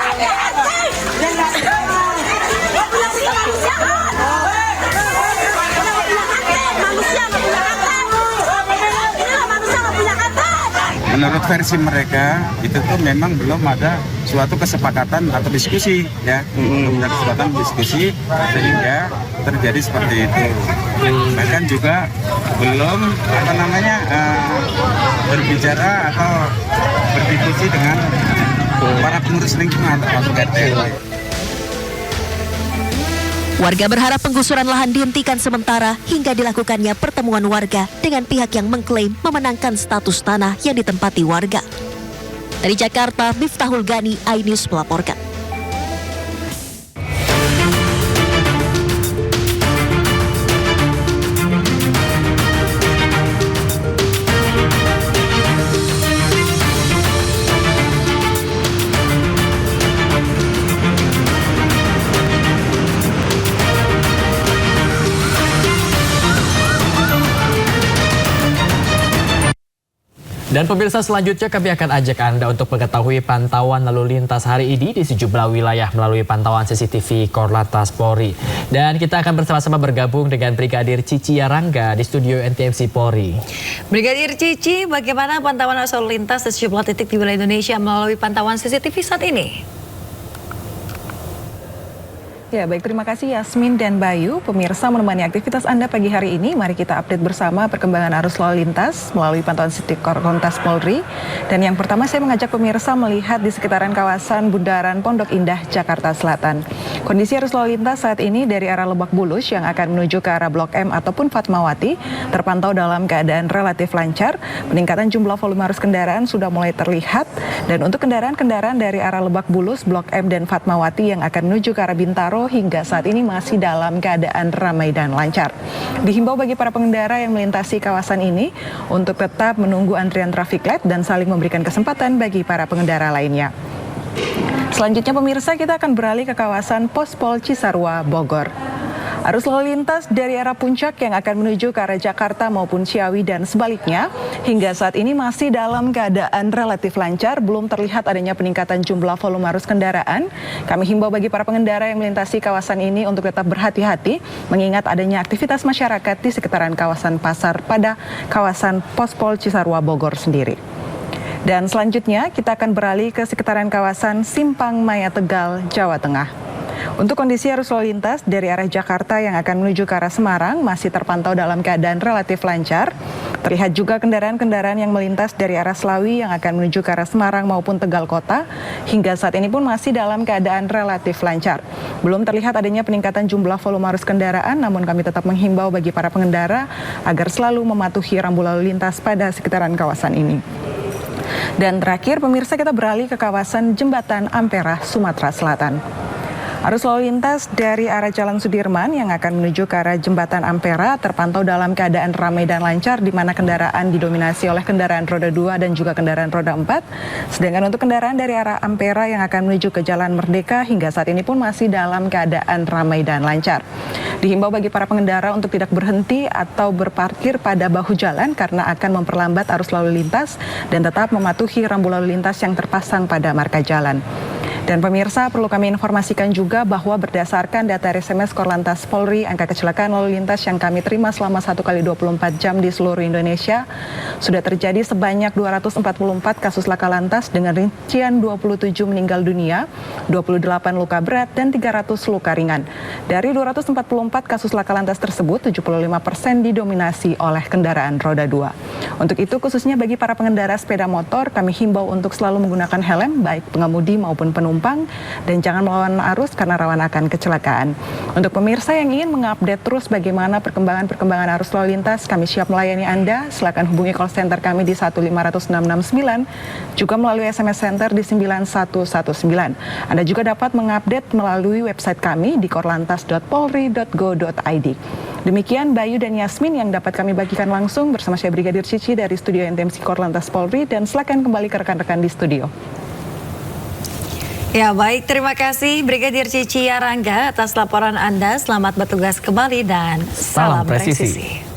Menurut versi mereka itu tuh memang belum ada suatu kesepakatan atau diskusi ya, belum ada kesepakatan diskusi sehingga terjadi seperti itu. Bahkan juga belum berbicara atau berdiskusi dengan para pengurus lingkungan atau RT. Warga berharap penggusuran lahan dihentikan sementara hingga dilakukannya pertemuan warga dengan pihak yang mengklaim memenangkan status tanah yang ditempati warga. Dari Jakarta, Miftahul Gani, iNews melaporkan. Dan pemirsa, selanjutnya kami akan ajak Anda untuk mengetahui pantauan lalu lintas hari ini di sejumlah wilayah melalui pantauan CCTV Korlantas Polri. Dan kita akan bersama-sama bergabung dengan Brigadir Cici Yarangga di studio NTMC Polri. Brigadir Cici, bagaimana pantauan arus lalu lintas di sejumlah titik di wilayah Indonesia melalui pantauan CCTV saat ini? Ya, baik, terima kasih Yasmin dan Bayu. Pemirsa, menemani aktivitas Anda pagi hari ini, mari kita update bersama perkembangan arus lalu lintas melalui pantauan CCTV Korlantas Polri. Dan yang pertama saya mengajak pemirsa melihat di sekitaran kawasan Bundaran Pondok Indah, Jakarta Selatan. Kondisi arus lalu lintas saat ini dari arah Lebak Bulus yang akan menuju ke arah Blok M ataupun Fatmawati terpantau dalam keadaan relatif lancar. Peningkatan jumlah volume arus kendaraan sudah mulai terlihat. Dan untuk kendaraan-kendaraan dari arah Lebak Bulus, Blok M dan Fatmawati yang akan menuju ke arah Bintaro hingga saat ini masih dalam keadaan ramai dan lancar. Dihimbau bagi para pengendara yang melintasi kawasan ini untuk tetap menunggu antrian traffic light dan saling memberikan kesempatan bagi para pengendara lainnya. Selanjutnya pemirsa, kita akan beralih ke kawasan Pospol Cisarua, Bogor. Arus lalu lintas dari arah Puncak yang akan menuju ke arah Jakarta maupun Ciawi dan sebaliknya hingga saat ini masih dalam keadaan relatif lancar, belum terlihat adanya peningkatan jumlah volume arus kendaraan. Kami himbau bagi para pengendara yang melintasi kawasan ini untuk tetap berhati-hati mengingat adanya aktivitas masyarakat di sekitaran kawasan pasar pada kawasan Pospol Cisarua, Bogor sendiri. Dan selanjutnya kita akan beralih ke sekitaran kawasan Simpang Maya, Tegal, Jawa Tengah. Untuk kondisi arus lalu lintas dari arah Jakarta yang akan menuju ke arah Semarang masih terpantau dalam keadaan relatif lancar. Terlihat juga kendaraan-kendaraan yang melintas dari arah Slawi yang akan menuju ke arah Semarang maupun Tegal Kota. Hingga saat ini pun masih dalam keadaan relatif lancar. Belum terlihat adanya peningkatan jumlah volume arus kendaraan, namun kami tetap menghimbau bagi para pengendara agar selalu mematuhi rambu lalu lintas pada sekitaran kawasan ini. Dan terakhir, pemirsa, kita beralih ke kawasan Jembatan Ampera, Sumatera Selatan. Arus lalu lintas dari arah Jalan Sudirman yang akan menuju ke arah Jembatan Ampera terpantau dalam keadaan ramai dan lancar, di mana kendaraan didominasi oleh kendaraan roda 2 dan juga kendaraan roda 4. Sedangkan untuk kendaraan dari arah Ampera yang akan menuju ke Jalan Merdeka hingga saat ini pun masih dalam keadaan ramai dan lancar. Dihimbau bagi para pengendara untuk tidak berhenti atau berparkir pada bahu jalan karena akan memperlambat arus lalu lintas dan tetap mematuhi rambu lalu lintas yang terpasang pada marka jalan. Dan pemirsa, perlu kami informasikan juga bahwa berdasarkan data RSMS Korlantas Polri, angka kecelakaan lalu lintas yang kami terima selama 1 kali 24 jam di seluruh Indonesia sudah terjadi sebanyak 244 kasus laka lantas dengan rincian 27 meninggal dunia, 28 luka berat, dan 300 luka ringan. Dari 244 kasus laka lantas tersebut, 75% didominasi oleh kendaraan roda 2. Untuk itu, khususnya bagi para pengendara sepeda motor, kami himbau untuk selalu menggunakan helm, baik pengemudi maupun penumpang, penumpang dan jangan melawan arus karena rawan akan kecelakaan. Untuk pemirsa yang ingin mengupdate terus bagaimana perkembangan arus lalu lintas, kami siap melayani Anda. Silakan hubungi call center kami di 1500669, juga melalui SMS Center di 9119. Anda juga dapat mengupdate melalui website kami di korlantas.polri.go.id. Demikian Bayu dan Yasmin yang dapat kami bagikan langsung bersama saya Brigadir Cici dari Studio NTMC Korlantas Polri, dan silakan kembali ke rekan-rekan di studio. Ya baik, terima kasih Brigadir Cici Yarangga atas laporan Anda. Selamat bertugas kembali dan salam presisi.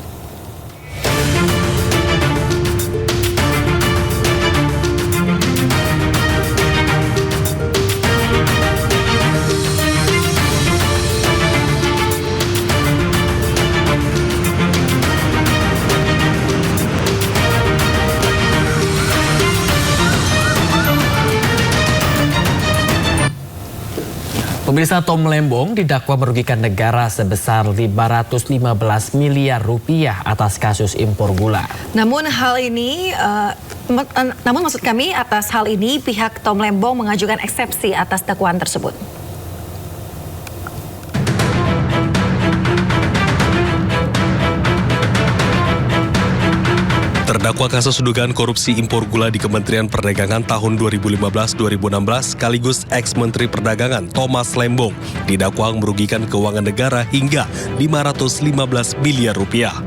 Pemirsa, Tom Lembong didakwa merugikan negara sebesar 515 miliar rupiah atas kasus impor gula. Namun maksud kami atas hal ini pihak Tom Lembong mengajukan eksepsi atas dakwaan tersebut. Terdakwa kasus dugaan korupsi impor gula di Kementerian Perdagangan tahun 2015-2016 sekaligus ex-Menteri Perdagangan Thomas Lembong didakwa merugikan keuangan negara hingga 515 miliar rupiah.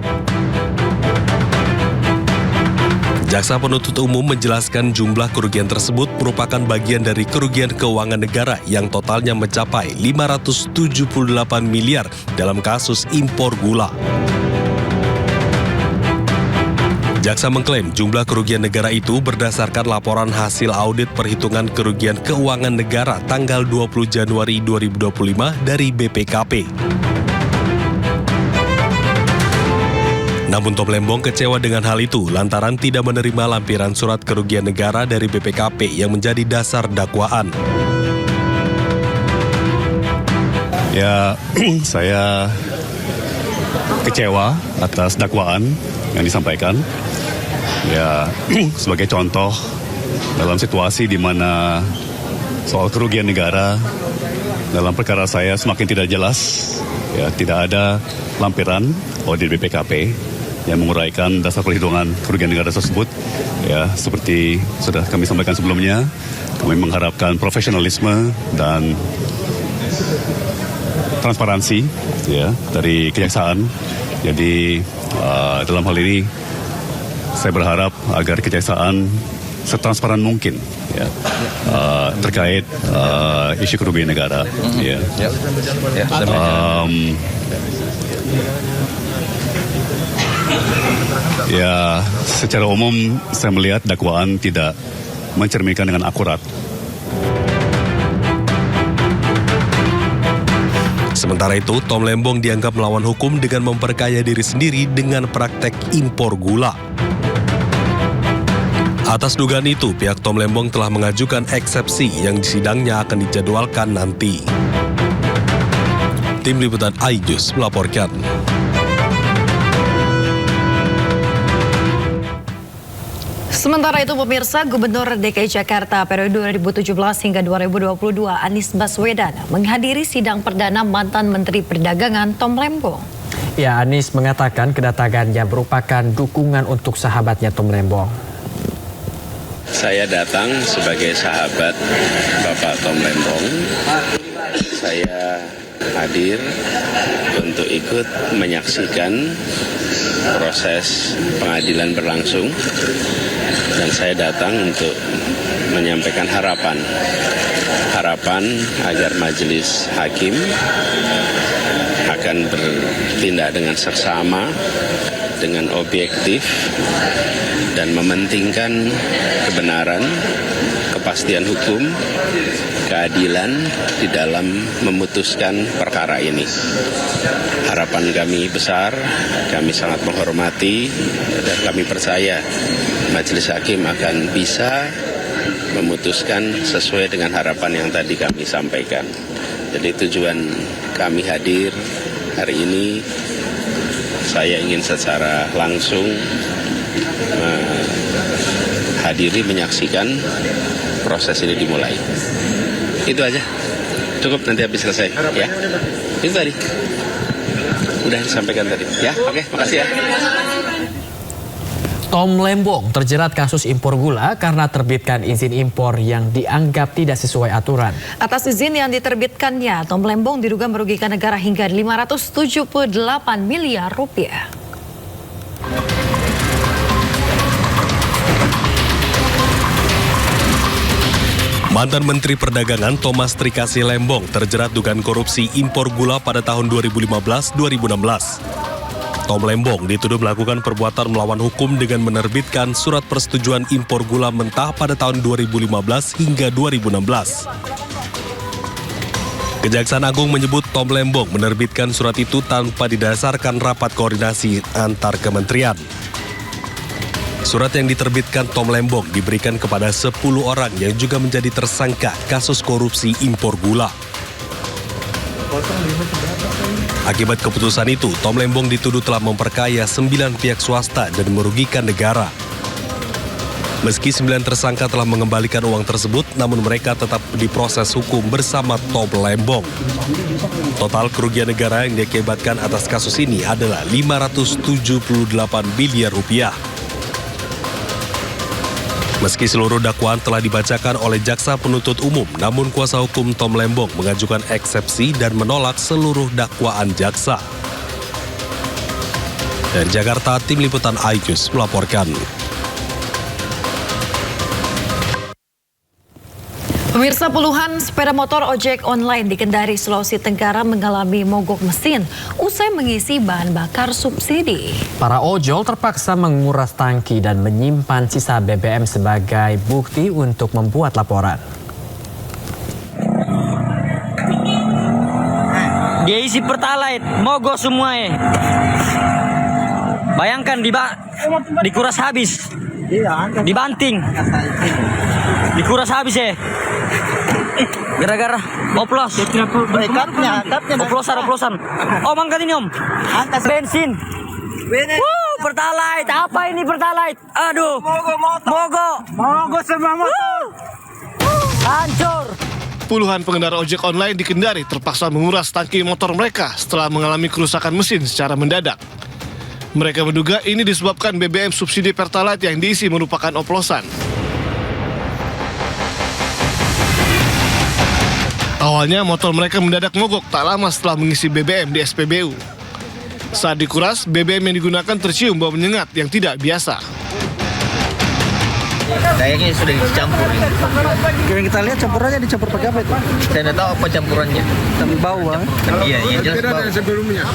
Jaksa penuntut umum menjelaskan jumlah kerugian tersebut merupakan bagian dari kerugian keuangan negara yang totalnya mencapai 578 miliar dalam kasus impor gula. Jaksa mengklaim jumlah kerugian negara itu berdasarkan laporan hasil audit perhitungan kerugian keuangan negara tanggal 20 Januari 2025 dari BPKP. Namun Tom Lembong kecewa dengan hal itu lantaran tidak menerima lampiran surat kerugian negara dari BPKP yang menjadi dasar dakwaan. Ya, saya kecewa atas dakwaan yang disampaikan. Ya, sebagai contoh dalam situasi di mana soal kerugian negara dalam perkara saya semakin tidak jelas, ya tidak ada lampiran audit BPKP yang menguraikan dasar perhitungan kerugian negara tersebut. Ya, seperti sudah kami sampaikan sebelumnya, kami mengharapkan profesionalisme dan transparansi ya dari kejaksaan. Jadi dalam hal ini saya berharap agar kejaksaan setransparan mungkin ya terkait isu kerugian negara. Ya, secara umum saya melihat dakwaan tidak mencerminkan dengan akurat. Sementara itu, Tom Lembong dianggap melawan hukum dengan memperkaya diri sendiri dengan praktek impor gula. Atas dugaan itu, pihak Tom Lembong telah mengajukan eksepsi yang sidangnya akan dijadwalkan nanti. Tim Liputan iNews melaporkan. Sementara itu pemirsa, Gubernur DKI Jakarta periode 2017 hingga 2022 Anies Baswedan menghadiri sidang perdana mantan Menteri Perdagangan Tom Lembong. Ya, Anies mengatakan kedatangannya merupakan dukungan untuk sahabatnya Tom Lembong. Saya datang sebagai sahabat Bapak Tom Lembong. Saya hadir untuk ikut menyaksikan proses pengadilan berlangsung. Dan saya datang untuk menyampaikan harapan agar majelis hakim akan bertindak dengan seksama, dengan objektif, dan mementingkan kebenaran, kepastian hukum, keadilan di dalam memutuskan perkara ini. Harapan kami besar, kami sangat menghormati, dan kami percaya majelis hakim akan bisa memutuskan sesuai dengan harapan yang tadi kami sampaikan. Jadi tujuan kami hadir hari ini, saya ingin secara langsung menghadiri, menyaksikan proses ini dimulai. Itu aja. Cukup, nanti habis selesai. Ya. Itu tadi. Udah disampaikan tadi. Ya, oke, makasih ya. Tom Lembong terjerat kasus impor gula karena terbitkan izin impor yang dianggap tidak sesuai aturan. Atas izin yang diterbitkannya, Tom Lembong diduga merugikan negara hingga 578 miliar rupiah. Mantan Menteri Perdagangan Thomas Trikasih Lembong terjerat dugaan korupsi impor gula pada tahun 2015-2016. Tom Lembong dituduh melakukan perbuatan melawan hukum dengan menerbitkan surat persetujuan impor gula mentah pada tahun 2015 hingga 2016. Kejaksaan Agung menyebut Tom Lembong menerbitkan surat itu tanpa didasarkan rapat koordinasi antar kementerian. Surat yang diterbitkan Tom Lembong diberikan kepada 10 orang yang juga menjadi tersangka kasus korupsi impor gula. Akibat keputusan itu, Tom Lembong dituduh telah memperkaya 9 pihak swasta dan merugikan negara. Meski 9 tersangka telah mengembalikan uang tersebut, namun mereka tetap diproses hukum bersama Tom Lembong. Total kerugian negara yang diakibatkan atas kasus ini adalah 578 miliar rupiah. Meski seluruh dakwaan telah dibacakan oleh jaksa penuntut umum, namun kuasa hukum Tom Lembong mengajukan eksepsi dan menolak seluruh dakwaan jaksa. Dari Jakarta, Tim Liputan iNews melaporkan. Pemirsa, puluhan sepeda motor ojek online di Kendari, Sulawesi Tenggara mengalami mogok mesin usai mengisi bahan bakar subsidi. Para ojol terpaksa menguras tangki dan menyimpan sisa BBM sebagai bukti untuk membuat laporan. Dia isi pertalite, mogok semua ya. Bayangkan dikuras habis, dibanting, dikuras habis ya. Gara-gara oplos. Oplosan. Om, angkat ini om. Bensin. Pertalite. Apa ini pertalite? Aduh. Mogok semua motor. Hancur. Puluhan pengendara ojek online di Kendari terpaksa menguras tangki motor mereka setelah mengalami kerusakan mesin secara mendadak. Mereka menduga ini disebabkan BBM subsidi Pertalite yang diisi merupakan oplosan. Awalnya motor mereka mendadak mogok tak lama setelah mengisi BBM di SPBU. Saat dikuras, BBM yang digunakan tercium bau menyengat yang tidak biasa. Kayaknya sudah dicampur ini. Yang kita lihat campurannya dicampur pakai apa itu? Saya tidak tahu apa campurannya. Tapi bau, Iya, jelas bau.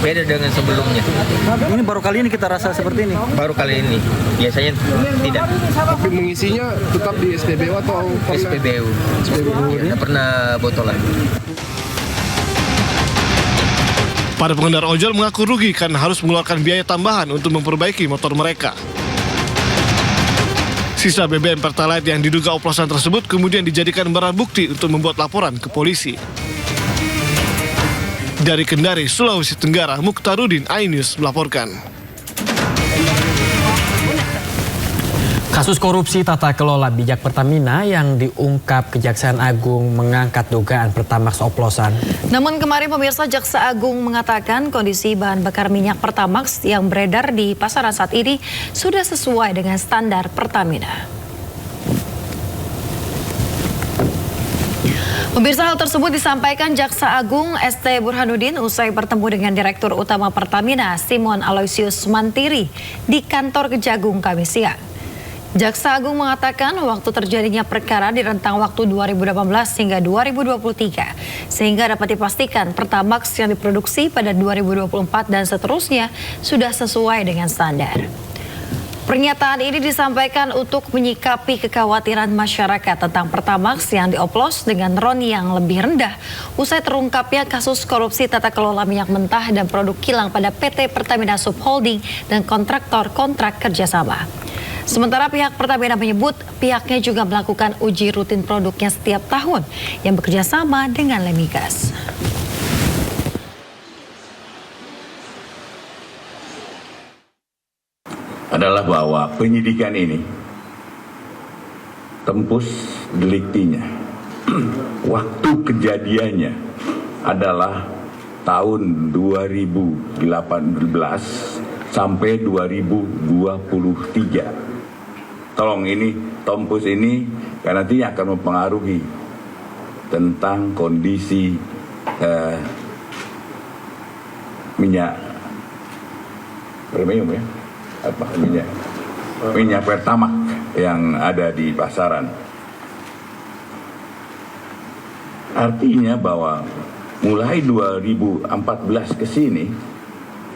Beda dengan sebelumnya. Ini baru kali ini kita rasa seperti ini. Baru kali ini. Biasanya tidak. Tapi mengisinya tetap di SPBU atau SPBU? Tidak pernah botolan. Para pengendara ojol mengaku rugi karena harus mengeluarkan biaya tambahan untuk memperbaiki motor mereka. Sisa BBM Pertalite yang diduga oplosan tersebut kemudian dijadikan barang bukti untuk membuat laporan ke polisi. Dari Kendari, Sulawesi Tenggara, Mukhtarudin, iNews melaporkan. Kasus korupsi tata kelola minyak Pertamina yang diungkap Kejaksaan Agung mengangkat dugaan Pertamax oplosan. Namun kemarin pemirsa, Jaksa Agung mengatakan kondisi bahan bakar minyak Pertamax yang beredar di pasaran saat ini sudah sesuai dengan standar Pertamina. Pemirsa, hal tersebut disampaikan Jaksa Agung ST Burhanuddin usai bertemu dengan Direktur Utama Pertamina Simon Aloysius Mantiri di kantor Kejagung Kamis siang. Jaksa Agung mengatakan waktu terjadinya perkara di rentang waktu 2018 hingga 2023, sehingga dapat dipastikan Pertamax yang diproduksi pada 2024 dan seterusnya sudah sesuai dengan standar. Pernyataan ini disampaikan untuk menyikapi kekhawatiran masyarakat tentang Pertamax yang dioplos dengan RON yang lebih rendah usai terungkapnya kasus korupsi tata kelola minyak mentah dan produk kilang pada PT Pertamina Subholding dan kontraktor kontrak kerjasama. Sementara pihak Pertamina menyebut pihaknya juga melakukan uji rutin produknya setiap tahun yang bekerja sama dengan Lemigas. Adalah bahwa penyidikan ini tembus deliktinya waktu kejadiannya adalah tahun 2018 sampai 2023. Tolong ini, Tompus ini karena nantinya akan mempengaruhi tentang kondisi minyak premium ya, minyak Pertamax yang ada di pasaran. Artinya bahwa mulai 2014 ke sini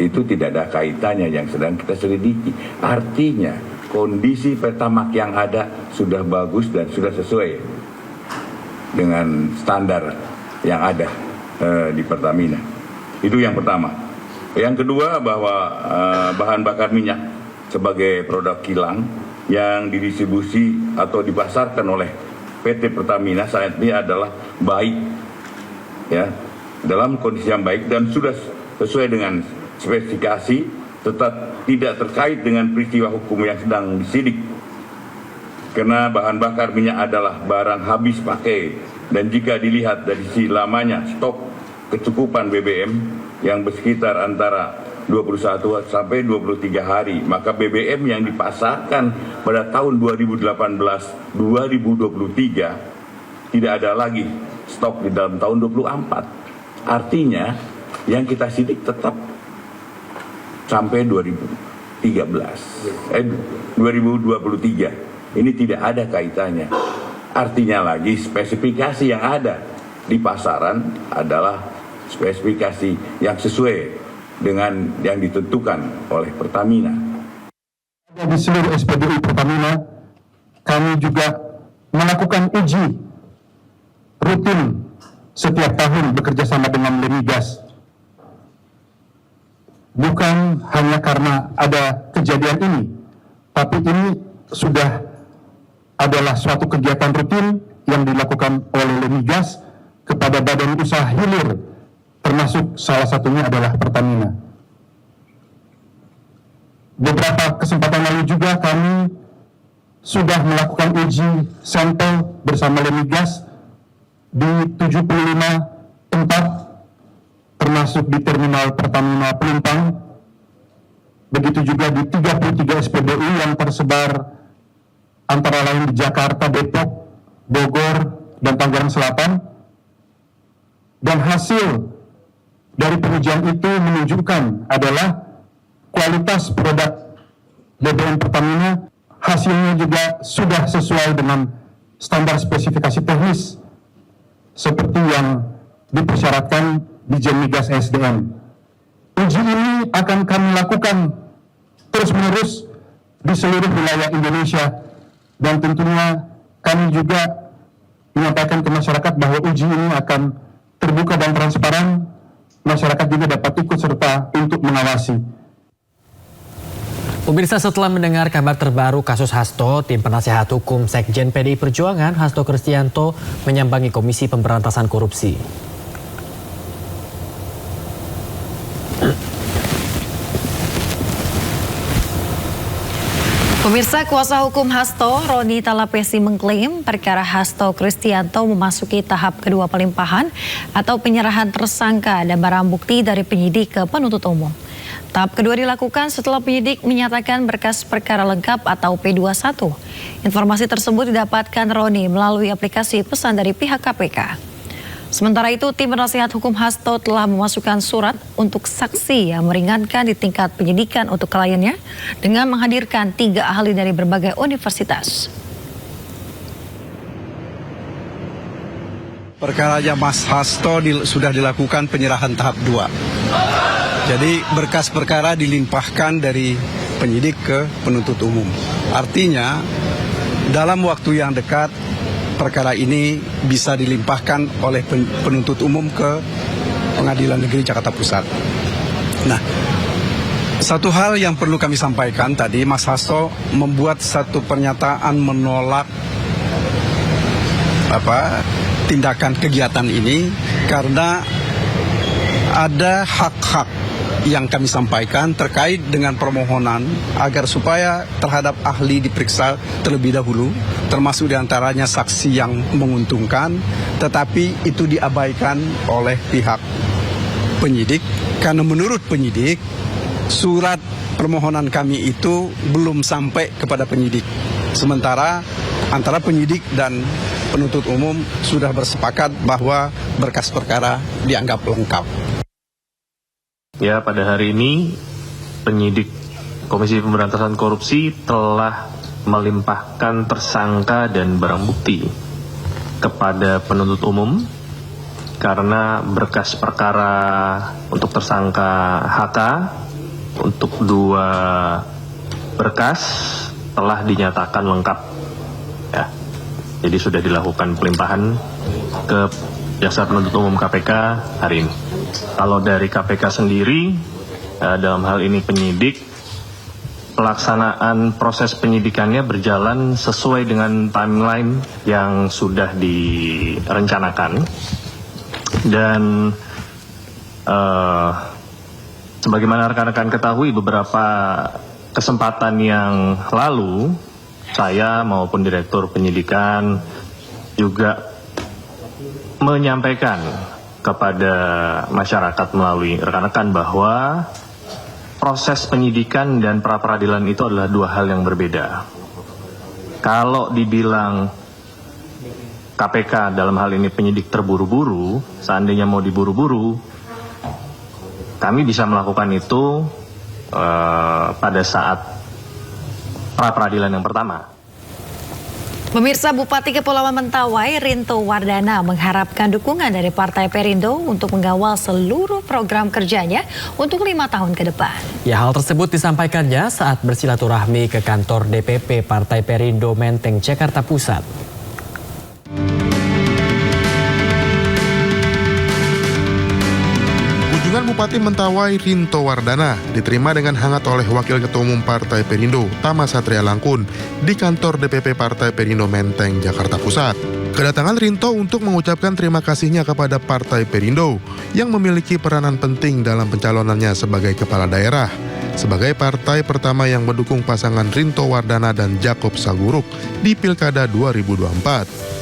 itu tidak ada kaitannya yang sedang kita selidiki. Artinya kondisi Pertamax yang ada sudah bagus dan sudah sesuai dengan standar yang ada di Pertamina. Itu yang pertama. Yang kedua bahwa bahan bakar minyak sebagai produk kilang yang didistribusi atau dipasarkan oleh PT Pertamina saat ini adalah baik, ya, dalam kondisi yang baik dan sudah sesuai dengan spesifikasi, tetap tidak terkait dengan peristiwa hukum yang sedang disidik. Karena bahan bakar minyak adalah barang habis pakai, dan jika dilihat dari sisi lamanya stok kecukupan BBM yang bersekitar antara 21 sampai 23 hari, maka BBM yang dipasarkan pada tahun 2018-2023 tidak ada lagi stok di dalam tahun 24. Artinya yang kita sidik tetap sampai 2023. Ini tidak ada kaitannya. Artinya lagi spesifikasi yang ada di pasaran adalah spesifikasi yang sesuai dengan yang ditentukan oleh Pertamina. Di seluruh SPBU Pertamina, kami juga melakukan uji rutin setiap tahun bekerja sama dengan Lemigas. Bukan hanya karena ada kejadian ini, tapi ini sudah adalah suatu kegiatan rutin yang dilakukan oleh Lemigas kepada badan usaha hilir, termasuk salah satunya adalah Pertamina. Beberapa kesempatan lalu juga kami sudah melakukan uji sampel bersama Lemigas di 75 tempat, termasuk di terminal Pertamina Pelumpang, begitu juga di 33 SPBU yang tersebar antara lain di Jakarta, Depok, Bogor, dan Tangerang Selatan. Dan hasil dari pengujian itu menunjukkan adalah kualitas produk BBM Pertamina, hasilnya juga sudah sesuai dengan standar spesifikasi teknis seperti yang dipersyaratkan di Migas SDM. Uji ini akan kami lakukan terus-menerus di seluruh wilayah Indonesia, dan tentunya kami juga menyampaikan ke masyarakat bahwa uji ini akan terbuka dan transparan. Masyarakat juga dapat ikut serta untuk mengawasi. Pemirsa, setelah mendengar kabar terbaru kasus Hasto, tim penasehat hukum Sekjen PDI Perjuangan Hasto Kristianto menyambangi Komisi Pemberantasan Korupsi. Pemirsa, kuasa hukum Hasto, Roni Talapesi, mengklaim perkara Hasto Kristianto memasuki tahap kedua pelimpahan atau penyerahan tersangka dan barang bukti dari penyidik ke penuntut umum. Tahap kedua dilakukan setelah penyidik menyatakan berkas perkara lengkap atau P21. Informasi tersebut didapatkan Roni melalui aplikasi pesan dari pihak KPK. Sementara itu, tim penasehat hukum Hasto telah memasukkan surat untuk saksi yang meringankan di tingkat penyidikan untuk kliennya dengan menghadirkan 3 ahli dari berbagai universitas. Perkaranya Mas Hasto sudah dilakukan penyerahan tahap 2. Jadi berkas perkara dilimpahkan dari penyidik ke penuntut umum. Artinya dalam waktu yang dekat perkara ini bisa dilimpahkan oleh penuntut umum ke Pengadilan Negeri Jakarta Pusat. Nah, satu hal yang perlu kami sampaikan tadi, Mas Hasto membuat satu pernyataan menolak tindakan kegiatan ini karena ada hak-hak yang kami sampaikan terkait dengan permohonan agar supaya terhadap ahli diperiksa terlebih dahulu, termasuk diantaranya saksi yang menguntungkan, tetapi itu diabaikan oleh pihak penyidik karena menurut penyidik surat permohonan kami itu belum sampai kepada penyidik. Sementara antara penyidik dan penuntut umum sudah bersepakat bahwa berkas perkara dianggap lengkap. Ya, pada hari ini penyidik Komisi Pemberantasan Korupsi telah melimpahkan tersangka dan barang bukti kepada penuntut umum karena berkas perkara untuk tersangka HK untuk 2 berkas telah dinyatakan lengkap. Ya. Jadi sudah dilakukan pelimpahan ke Jaksa Penuntut Umum KPK hari ini. Kalau dari KPK sendiri, dalam hal ini penyidik, pelaksanaan proses penyidikannya berjalan sesuai dengan timeline yang sudah direncanakan. Dan sebagaimana rekan-rekan ketahui, beberapa kesempatan yang lalu, saya maupun Direktur Penyidikan juga menyampaikan kepada masyarakat melalui rekan-rekan bahwa proses penyidikan dan pra-peradilan itu adalah 2 hal yang berbeda. Kalau dibilang KPK dalam hal ini penyidik terburu-buru, seandainya mau diburu-buru, kami bisa melakukan itu pada saat pra-peradilan yang pertama. Pemirsa, Bupati Kepulauan Mentawai Rinto Wardana mengharapkan dukungan dari Partai Perindo untuk mengawal seluruh program kerjanya untuk 5 tahun ke depan. Ya, hal tersebut disampaikannya saat bersilaturahmi ke kantor DPP Partai Perindo Menteng, Jakarta Pusat. Kunjungan Bupati Mentawai Rinto Wardana diterima dengan hangat oleh Wakil Ketua Umum Partai Perindo, Tama Satria Langkun, di kantor DPP Partai Perindo Menteng, Jakarta Pusat. Kedatangan Rinto untuk mengucapkan terima kasihnya kepada Partai Perindo yang memiliki peranan penting dalam pencalonannya sebagai kepala daerah. Sebagai partai pertama yang mendukung pasangan Rinto Wardana dan Jakob Saguruk di Pilkada 2024.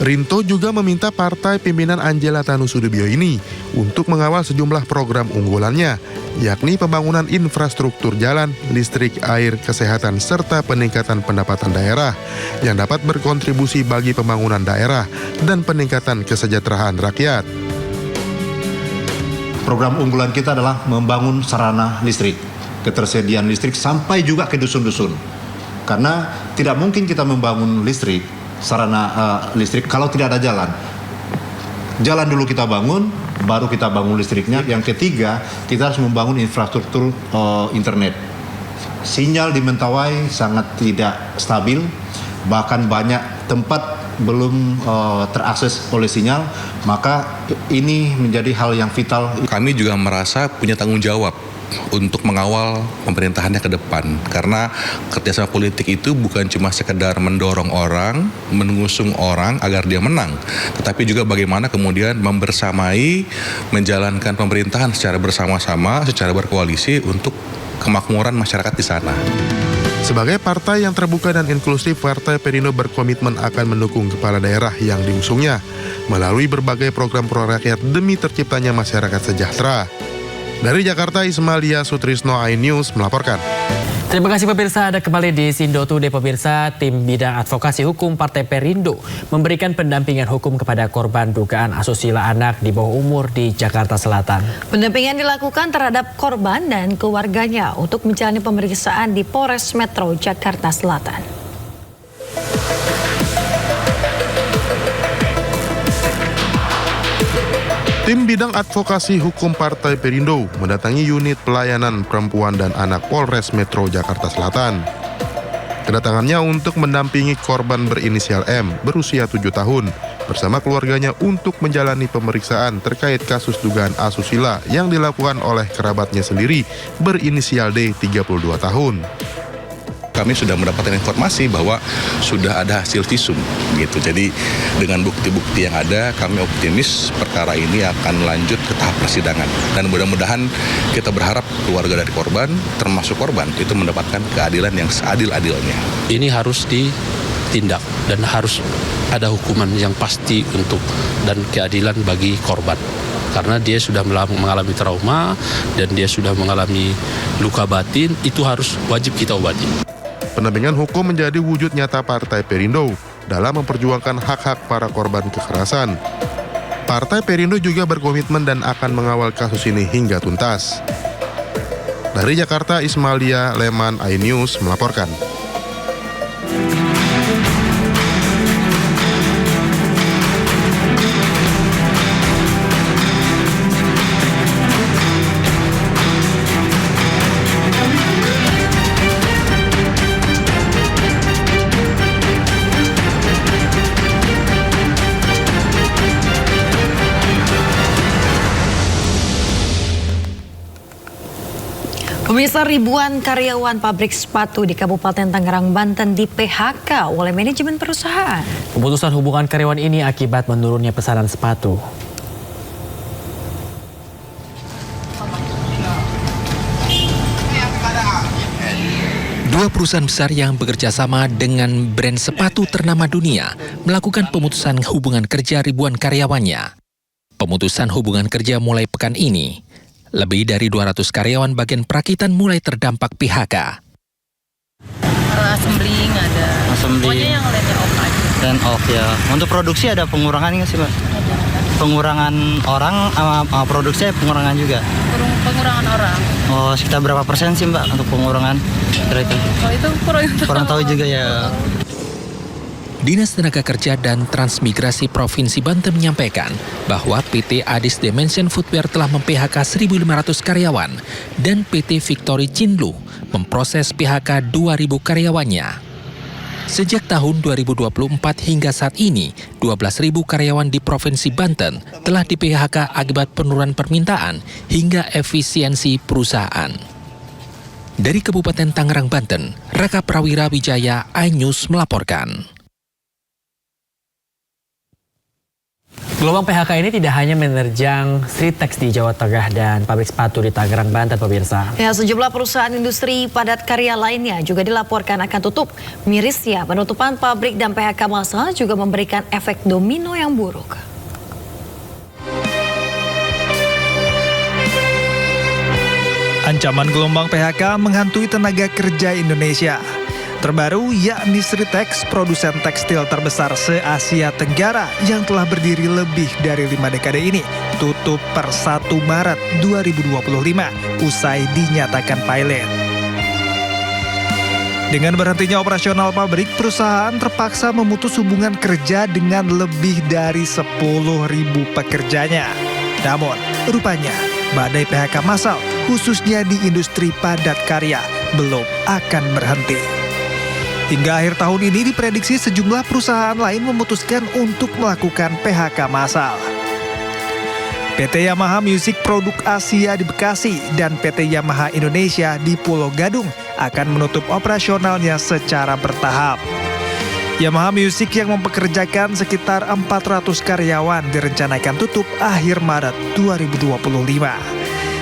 Rinto juga meminta partai pimpinan Angela Tanusudibio ini untuk mengawal sejumlah program unggulannya, yakni pembangunan infrastruktur jalan, listrik, air, kesehatan, serta peningkatan pendapatan daerah yang dapat berkontribusi bagi pembangunan daerah dan peningkatan kesejahteraan rakyat. Program unggulan kita adalah membangun sarana listrik, ketersediaan listrik sampai juga ke dusun-dusun. Karena tidak mungkin kita membangun listrik, sarana listrik kalau tidak ada jalan. Jalan dulu kita bangun, baru kita bangun listriknya. Yang ketiga, kita harus membangun infrastruktur internet. Sinyal di Mentawai sangat tidak stabil, bahkan banyak tempat belum terakses oleh sinyal, maka ini menjadi hal yang vital. Kami juga merasa punya tanggung jawab untuk mengawal pemerintahannya ke depan, karena kerjasama politik itu bukan cuma sekedar mendorong orang, mengusung orang agar dia menang, tetapi juga bagaimana kemudian membersamai, menjalankan pemerintahan secara bersama-sama, secara berkoalisi untuk kemakmuran masyarakat di sana. Sebagai partai yang terbuka dan inklusif, Partai Perindo berkomitmen akan mendukung kepala daerah yang diusungnya melalui berbagai program pro rakyat demi terciptanya masyarakat sejahtera. Dari Jakarta, Ismalia Sutrisno, iNews melaporkan. Terima kasih pemirsa, ada kembali di Sindo Today pemirsa. Tim Bidang Advokasi Hukum Partai Perindo memberikan pendampingan hukum kepada korban dugaan asusila anak di bawah umur di Jakarta Selatan. Pendampingan dilakukan terhadap korban dan keluarganya untuk menjalani pemeriksaan di Polres Metro Jakarta Selatan. Tim Bidang Advokasi Hukum Partai Perindo mendatangi unit pelayanan perempuan dan anak Polres Metro Jakarta Selatan. Kedatangannya untuk mendampingi korban berinisial M berusia 7 tahun bersama keluarganya untuk menjalani pemeriksaan terkait kasus dugaan asusila yang dilakukan oleh kerabatnya sendiri berinisial D 32 tahun. kami sudah mendapatkan informasi bahwa sudah ada hasil visum gitu. Jadi dengan bukti-bukti yang ada, kami optimis perkara ini akan lanjut ke tahap persidangan. Dan mudah-mudahan kita berharap keluarga dari korban, termasuk korban, itu mendapatkan keadilan yang seadil-adilnya. Ini harus ditindak dan harus ada hukuman yang pasti untuk dan keadilan bagi korban. Karena dia sudah mengalami trauma dan dia sudah mengalami luka batin, itu harus wajib kita obati. Pendampingan hukum menjadi wujud nyata Partai Perindo dalam memperjuangkan hak-hak para korban kekerasan. Partai Perindo juga berkomitmen dan akan mengawal kasus ini hingga tuntas. Dari Jakarta, Ismalia Leman, iNews melaporkan. Pemirsa, ribuan karyawan pabrik sepatu di Kabupaten Tangerang, Banten di PHK oleh manajemen perusahaan. Pemutusan hubungan karyawan ini akibat menurunnya pesanan sepatu. Dua perusahaan besar yang bekerja sama dengan brand sepatu ternama dunia melakukan pemutusan hubungan kerja ribuan karyawannya. Pemutusan hubungan kerja mulai pekan ini. Lebih dari 200 karyawan bagian perakitan mulai terdampak PHK. Assembling ada. Pokoknya yang lainnya off aja. Dan off ya. Untuk produksi ada pengurangan nggak sih, Pak? Pengurangan orang sama produksinya pengurangan juga? Pengurangan orang. Oh, sekitar berapa persen sih, Mbak, untuk pengurangan? Oh, itu kurang tahu juga ya. Dinas Tenaga Kerja dan Transmigrasi Provinsi Banten menyampaikan bahwa PT Adis Dimension Footwear telah mem-PHK 1.500 karyawan dan PT Victory Cinlu memproses PHK 2.000 karyawannya. Sejak tahun 2024 hingga saat ini, 12.000 karyawan di Provinsi Banten telah di-PHK akibat penurunan permintaan hingga efisiensi perusahaan. Dari Kabupaten Tangerang, Banten, Raka Prawira Wijaya, iNews melaporkan. Gelombang PHK ini tidak hanya menerjang Sritex di Jawa Tengah dan pabrik sepatu di Tangerang, Banten, pemirsa. Ya, sejumlah perusahaan industri padat karya lainnya juga dilaporkan akan tutup. Mirisnya, penutupan pabrik dan PHK massal juga memberikan efek domino yang buruk. Ancaman gelombang PHK menghantui tenaga kerja Indonesia. Terbaru yakni Sritex, produsen tekstil terbesar se-Asia Tenggara yang telah berdiri lebih dari 5 dekade ini, tutup per 1 Maret 2025 usai dinyatakan pilot. Dengan berhentinya operasional pabrik, perusahaan terpaksa memutus hubungan kerja dengan lebih dari 10.000 pekerjanya. Namun, rupanya badai PHK massal, khususnya di industri padat karya, belum akan berhenti. Hingga akhir tahun ini diprediksi sejumlah perusahaan lain memutuskan untuk melakukan PHK massal. PT Yamaha Music Produk Asia di Bekasi dan PT Yamaha Indonesia di Pulau Gadung akan menutup operasionalnya secara bertahap. Yamaha Music yang mempekerjakan sekitar 400 karyawan direncanakan tutup akhir Maret 2025.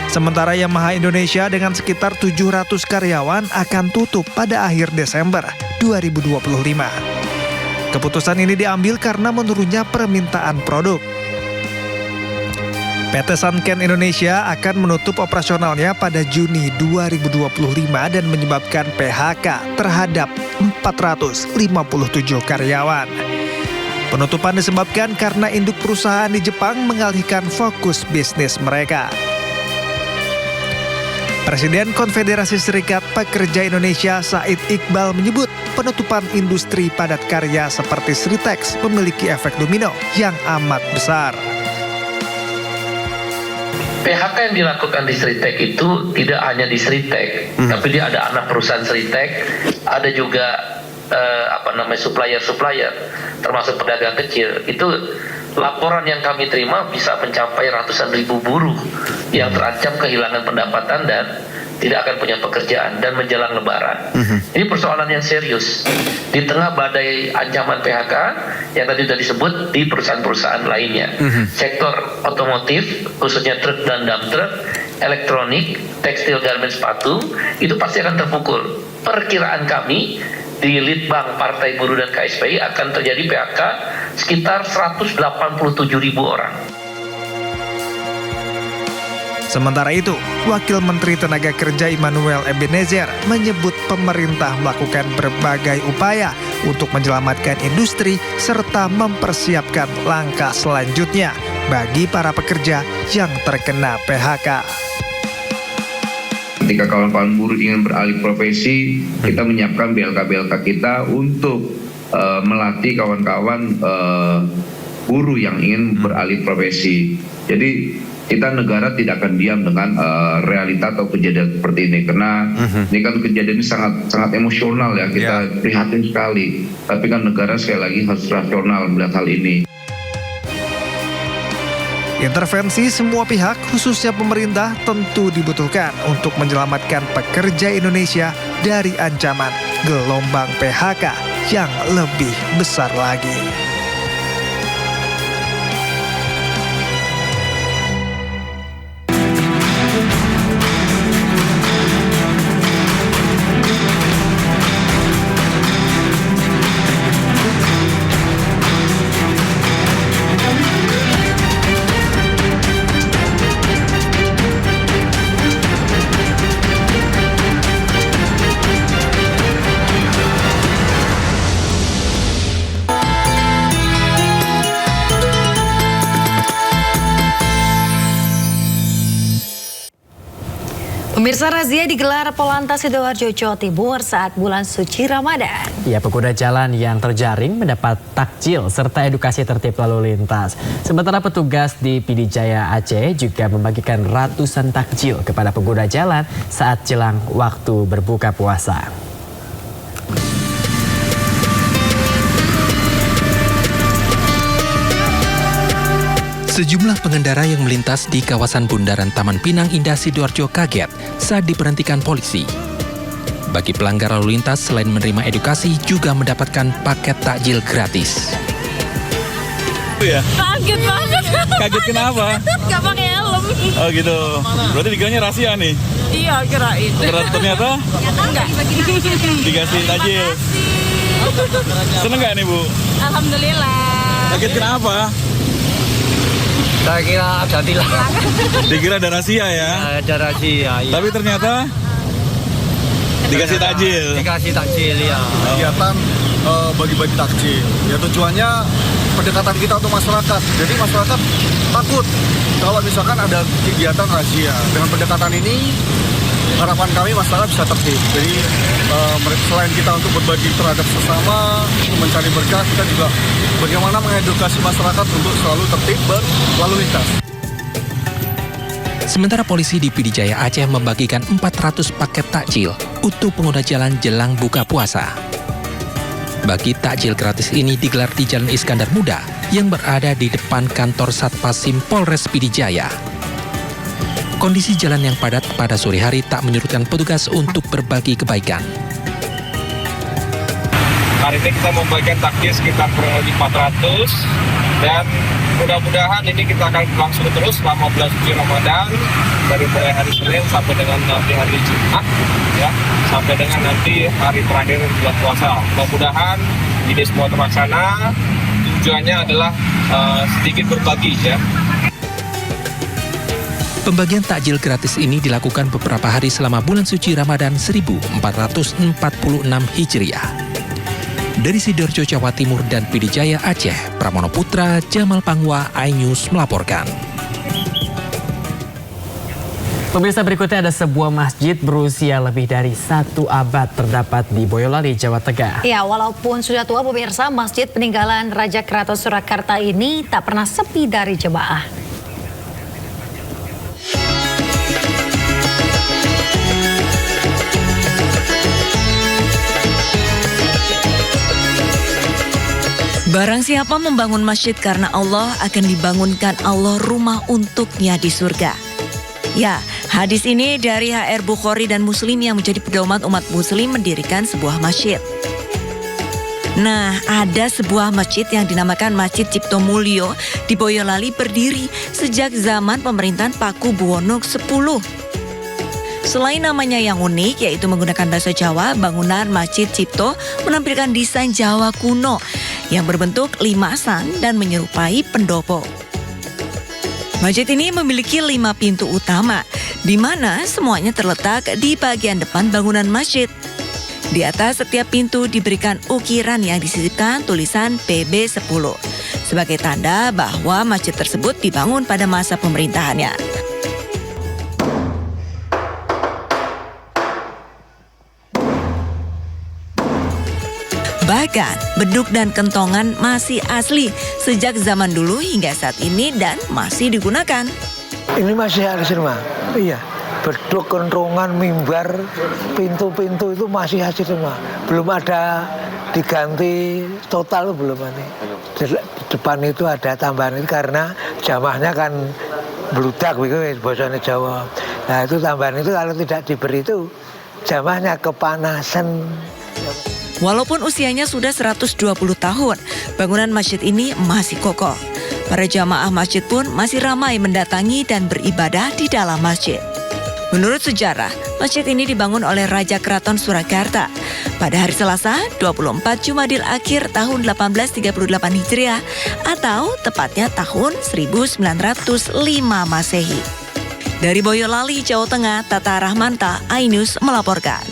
Sementara Yamaha Indonesia dengan sekitar 700 karyawan akan tutup pada akhir Desember 2025. Keputusan ini diambil karena menurunnya permintaan produk. PT Sanken Indonesia akan menutup operasionalnya pada Juni 2025 dan menyebabkan PHK terhadap 457 karyawan. Penutupan disebabkan karena induk perusahaan di Jepang mengalihkan fokus bisnis mereka. Presiden Konfederasi Serikat Pekerja Indonesia Said Iqbal menyebut penutupan industri padat karya seperti Sritex memiliki efek domino yang amat besar. PHK yang dilakukan di Sritex itu tidak hanya di Sritex, tapi dia ada anak perusahaan Sritex, ada juga supplier-supplier, termasuk pedagang kecil. Itu laporan yang kami terima bisa mencapai ratusan ribu buruh yang terancam kehilangan pendapatan dan tidak akan punya pekerjaan dan menjelang lebaran. Ini persoalan yang serius di tengah badai ancaman PHK yang tadi sudah disebut di perusahaan-perusahaan lainnya. Sektor otomotif, khususnya truk dan dump truck, elektronik, tekstil, garmen, sepatu, itu pasti akan terpukul. Perkiraan kami di Litbang Partai Buruh dan KSPI akan terjadi PHK sekitar 187.000 orang. Sementara itu, Wakil Menteri Tenaga Kerja Immanuel Ebenezer menyebut pemerintah melakukan berbagai upaya untuk menyelamatkan industri serta mempersiapkan langkah selanjutnya bagi para pekerja yang terkena PHK. Ketika kawan-kawan buruh ingin beralih profesi, kita menyiapkan BLK-BLK kita untuk melatih kawan-kawan buruh yang ingin beralih profesi. Jadi kita negara tidak akan diam dengan realita atau kejadian seperti ini, karena ini kan kejadian ini sangat emosional ya, kita prihatin sekali. Tapi kan negara sekali lagi harus rasional melihat hal ini. Intervensi semua pihak, khususnya pemerintah, tentu dibutuhkan untuk menyelamatkan pekerja Indonesia dari ancaman gelombang PHK yang lebih besar lagi. Pemirsa, razia digelar Polantas Sidoarjo, Jawa Timur saat bulan suci Ramadan. Ya, pengguna jalan yang terjaring mendapat takjil serta edukasi tertib lalu lintas. Sementara petugas di Pidijaya Aceh juga membagikan ratusan takjil kepada pengguna jalan saat jelang waktu berbuka puasa. Sejumlah pengendara yang melintas di kawasan bundaran Taman Pinang Indah Sidoarjo kaget saat diberhentikan polisi. Bagi pelanggar lalu lintas, selain menerima edukasi, juga mendapatkan paket takjil gratis. Ya? Kaget banget. Kaget kenapa? Gak pakai helm. Oh gitu. Berarti dikiranya rahasia nih? Iya, kirain. Ternyata? Enggak. Dikasih takjil. Seneng gak nih, Bu? Alhamdulillah. Kaget kenapa? Saya kira ada tilang. Dikira ada rahasia ya? Ada rahasia, iya. Tapi ternyata dikasih takjil. Dikasih takjil, ya. Kegiatan bagi-bagi takjil. Ya tujuannya pendekatan kita untuk masyarakat. Jadi masyarakat takut kalau misalkan ada kegiatan razia. Dengan pendekatan ini harapan kami masyarakat bisa tertib. Jadi selain kita untuk berbagi terhadap sesama, mencari berkah, kita juga bagaimana mengedukasi masyarakat untuk selalu tertib berlalu lintas. Sementara polisi di Pidijaya Aceh membagikan 400 paket takjil untuk pengguna jalan jelang buka puasa. Bagi takjil gratis ini digelar di Jalan Iskandar Muda yang berada di depan kantor Satpasim Polres Pidijaya. Kondisi jalan yang padat pada sore hari tak menyurutkan petugas untuk berbagi kebaikan. Hari ini kita membagikan takjil sekitar kurang lebih 400 dan mudah-mudahan ini kita akan langsung terus selama bulan suci Ramadan dari mulai hari Senin sampai dengan nanti hari Jumat ya, sampai dengan nanti hari terakhir bulan puasa. Mudah-mudahan ini semua terlaksana. Tujuannya adalah sedikit berbagi ya. Pembagian takjil gratis ini dilakukan beberapa hari selama bulan suci Ramadan 1446 Hijriah. Dari Sidoarjo, Jawa Timur dan Pidijaya Aceh, Pramono Putra, Jamal Pangwa, iNews melaporkan. Pemirsa, berikutnya ada sebuah masjid berusia lebih dari 1 abad terdapat di Boyolali, Jawa Tengah. Ya, walaupun sudah tua pemirsa, masjid peninggalan Raja Keraton Surakarta ini tak pernah sepi dari jemaah. Barang siapa membangun masjid karena Allah akan dibangunkan Allah rumah untuknya di surga. Ya, hadis ini dari HR Bukhari dan Muslim yang menjadi pedoman umat muslim mendirikan sebuah masjid. Nah, ada sebuah masjid yang dinamakan Masjid Cipto Mulyo di Boyolali berdiri sejak zaman pemerintahan Paku Buwono X. Selain namanya yang unik, yaitu menggunakan bahasa Jawa, bangunan Masjid Cipto menampilkan desain Jawa kuno yang berbentuk limasan dan menyerupai pendopo. Masjid ini memiliki 5 pintu utama, di mana semuanya terletak di bagian depan bangunan masjid. Di atas setiap pintu diberikan ukiran yang disisipkan tulisan PB10, sebagai tanda bahwa masjid tersebut dibangun pada masa pemerintahannya. Bahkan, beduk dan kentongan masih asli sejak zaman dulu hingga saat ini dan masih digunakan. Ini masih asli semua, iya. Beduk, kentongan, mimbar, pintu-pintu itu masih asli semua. Belum ada diganti total, belum ada. Di depan itu ada tambahan itu karena jamahnya kan bludak, begitu bahasa Jawa. Nah itu tambahan itu kalau tidak diberi itu jamahnya kepanasan. Walaupun usianya sudah 120 tahun, bangunan masjid ini masih kokoh. Para jamaah masjid pun masih ramai mendatangi dan beribadah di dalam masjid. Menurut sejarah, masjid ini dibangun oleh Raja Keraton Surakarta pada hari Selasa 24 Jumadil Akhir tahun 1838 Hijriah atau tepatnya tahun 1905 Masehi. Dari Boyolali, Jawa Tengah, Tata Rahmanta, iNews melaporkan.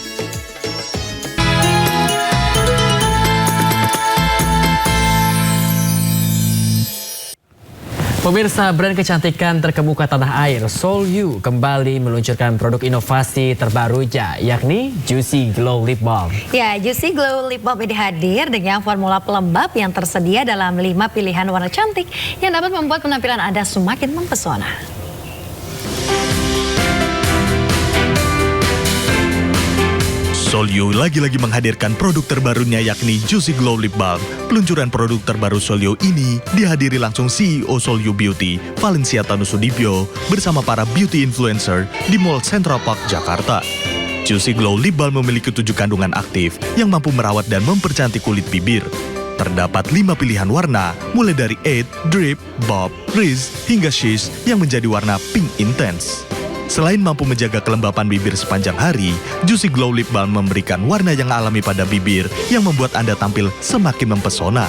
Pemirsa, brand kecantikan terkemuka tanah air Sol You kembali meluncurkan produk inovasi terbarunya, yakni Juicy Glow Lip Balm. Ya, Juicy Glow Lip Balm ini hadir dengan formula pelembab yang tersedia dalam 5 pilihan warna cantik yang dapat membuat penampilan Anda semakin mempesona. Sol You lagi-lagi menghadirkan produk terbarunya yakni Juicy Glow Lip Balm. Peluncuran produk terbaru Sol You ini dihadiri langsung CEO Sol You Beauty, Valencia Tanusudibyo, bersama para beauty influencer di Mall Central Park, Jakarta. Juicy Glow Lip Balm memiliki 7 kandungan aktif yang mampu merawat dan mempercantik kulit bibir. Terdapat 5 pilihan warna, mulai dari Aid, Drip, Bob, Riz, hingga Shish yang menjadi warna pink intense. Selain mampu menjaga kelembapan bibir sepanjang hari, Juicy Glow Lip Balm memberikan warna yang alami pada bibir yang membuat Anda tampil semakin mempesona.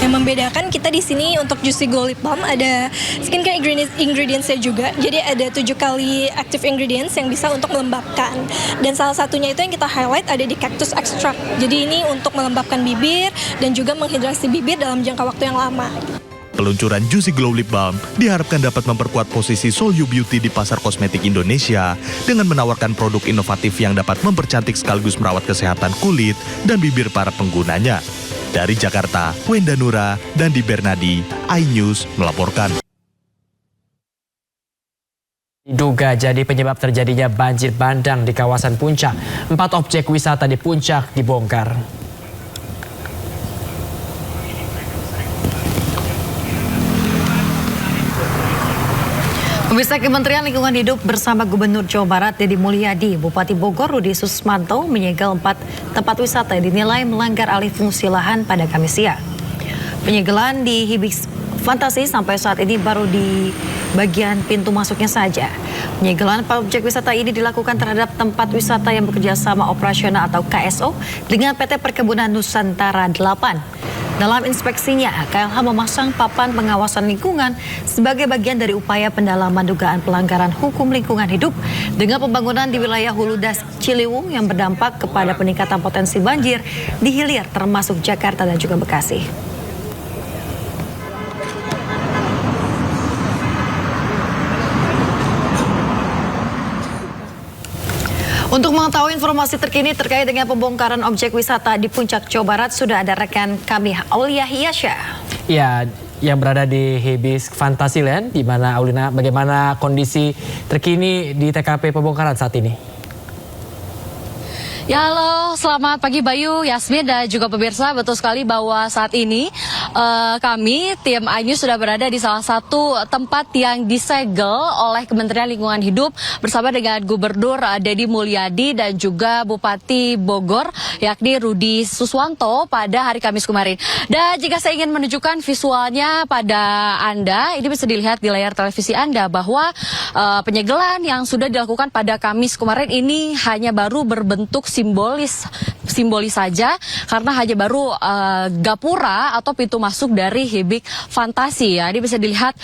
Yang membedakan kita di sini untuk Juicy Glow Lip Balm ada skincare ingredients-nya juga. Jadi ada 7 kali active ingredients yang bisa untuk melembabkan. Dan salah satunya itu yang kita highlight ada di cactus extract. Jadi ini untuk melembabkan bibir dan juga menghidrasi bibir dalam jangka waktu yang lama. Peluncuran Juicy Glow Lip Balm diharapkan dapat memperkuat posisi Sol You Beauty di pasar kosmetik Indonesia dengan menawarkan produk inovatif yang dapat mempercantik sekaligus merawat kesehatan kulit dan bibir para penggunanya. Dari Jakarta, Wenda Nura dan Di Bernadi, iNews melaporkan. Diduga jadi penyebab terjadinya banjir bandang di kawasan Puncak. 4 objek wisata di Puncak dibongkar. Pemirsa, Kementerian Lingkungan Hidup bersama Gubernur Jawa Barat Deddy Mulyadi, Bupati Bogor Rudi Susmanto menyegel 4 tempat wisata yang dinilai melanggar alih fungsi lahan pada Kamis siang. Penyegelan di Hibis Fantasi sampai saat ini baru di bagian pintu masuknya saja. Penyegelan objek wisata ini dilakukan terhadap tempat wisata yang bekerja sama operasional atau KSO dengan PT Perkebunan Nusantara 8. Dalam inspeksinya, KLH memasang papan pengawasan lingkungan sebagai bagian dari upaya pendalaman dugaan pelanggaran hukum lingkungan hidup dengan pembangunan di wilayah Hulu Das Ciliwung yang berdampak kepada peningkatan potensi banjir di hilir termasuk Jakarta dan juga Bekasi. Untuk mengetahui informasi terkini terkait dengan pembongkaran objek wisata di Puncak Jawa Barat, sudah ada rekan kami Aulia Hiasya. Ya, yang berada di Hibis Fantasyland, di mana Aulina, bagaimana kondisi terkini di TKP pembongkaran saat ini? Ya halo, selamat pagi Bayu, Yasmin dan juga pemirsa. Betul sekali bahwa saat ini kami tim iNews sudah berada di salah satu tempat yang disegel oleh Kementerian Lingkungan Hidup bersama dengan Gubernur Deddy Mulyadi dan juga Bupati Bogor yakni Rudi Suswanto pada hari Kamis kemarin. Dan jika saya ingin menunjukkan visualnya pada Anda, ini bisa dilihat di layar televisi Anda bahwa penyegelan yang sudah dilakukan pada Kamis kemarin ini hanya baru berbentuk simbolis saja karena hanya baru gapura atau pintu masuk dari Hibik Fantasi ya. Ini bisa dilihat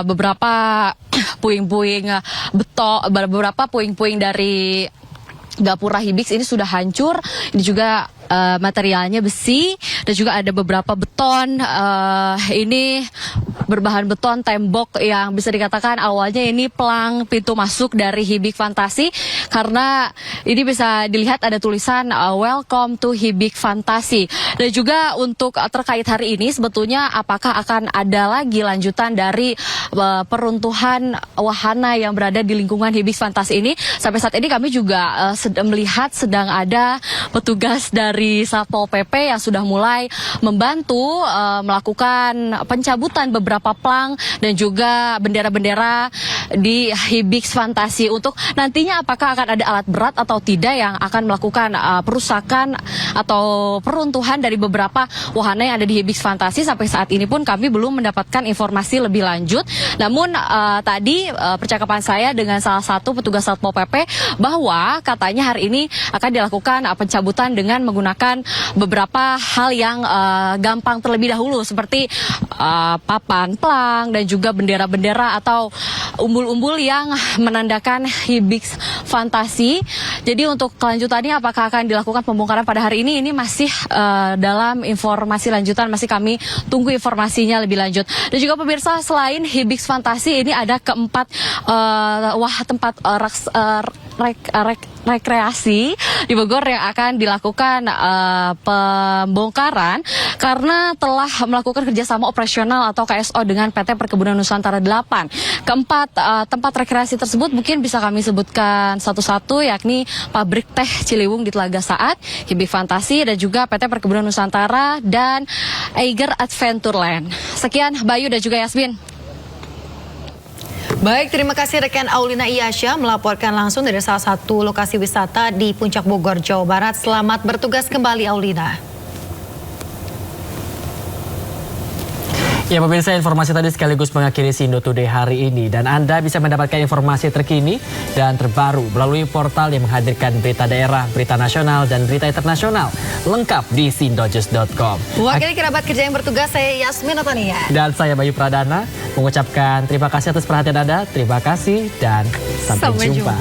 beberapa puing-puing beton, beberapa puing-puing dari gapura Hibik ini sudah hancur. Ini juga materialnya besi dan juga ada beberapa beton. Ini berbahan beton tembok yang bisa dikatakan awalnya ini pelang pintu masuk dari Hibik Fantasi karena ini bisa dilihat ada tulisan Welcome to Hibik Fantasi. Dan juga untuk terkait hari ini sebetulnya apakah akan ada lagi lanjutan dari peruntuhan wahana yang berada di lingkungan Hibik Fantasi ini. Sampai saat ini kami juga melihat sedang ada petugas dari Satpol PP yang sudah mulai membantu melakukan pencabutan beberapa plang dan juga bendera-bendera di Hibik Fantasi untuk nantinya apakah akan ada alat berat atau tidak yang akan melakukan perusakan atau peruntuhan dari beberapa wahana yang ada di Hibik Fantasi. Sampai saat ini pun kami belum mendapatkan informasi lebih lanjut. Namun tadi percakapan saya dengan salah satu petugas Satpol PP bahwa katanya hari ini akan dilakukan pencabutan dengan menggunakan beberapa hal yang gampang terlebih dahulu seperti papan plang dan juga bendera-bendera atau umbul-umbul yang menandakan Hibik Fantasi. Jadi untuk kelanjutannya apakah akan dilakukan pembongkaran pada hari ini masih dalam informasi lanjutan, masih kami tunggu informasinya lebih lanjut. Dan juga pemirsa, selain Hibik Fantasi ini ada keempat tempat rekreasi di Bogor yang akan dilakukan pembongkaran karena telah melakukan kerjasama operasional atau KSO dengan PT Perkebunan Nusantara 8. Keempat tempat rekreasi tersebut mungkin bisa kami sebutkan satu-satu, yakni Pabrik Teh Ciliwung di Telaga Saat, Hibik Fantasi, dan juga PT Perkebunan Nusantara dan Eiger Adventureland. Sekian Bayu dan juga Yasmin. Baik, terima kasih rekan Aulina Iyasya melaporkan langsung dari salah satu lokasi wisata di Puncak Bogor, Jawa Barat. Selamat bertugas kembali, Aulina. Ya pemirsa, informasi tadi sekaligus mengakhiri Sindo Today hari ini. Dan Anda bisa mendapatkan informasi terkini dan terbaru melalui portal yang menghadirkan berita daerah, berita nasional, dan berita internasional. Lengkap di sindojust.com. Wakil kerabat kerja yang bertugas, saya Yasmin Otania. Dan saya Bayu Pradana, mengucapkan terima kasih atas perhatian Anda. Terima kasih dan sampai jumpa.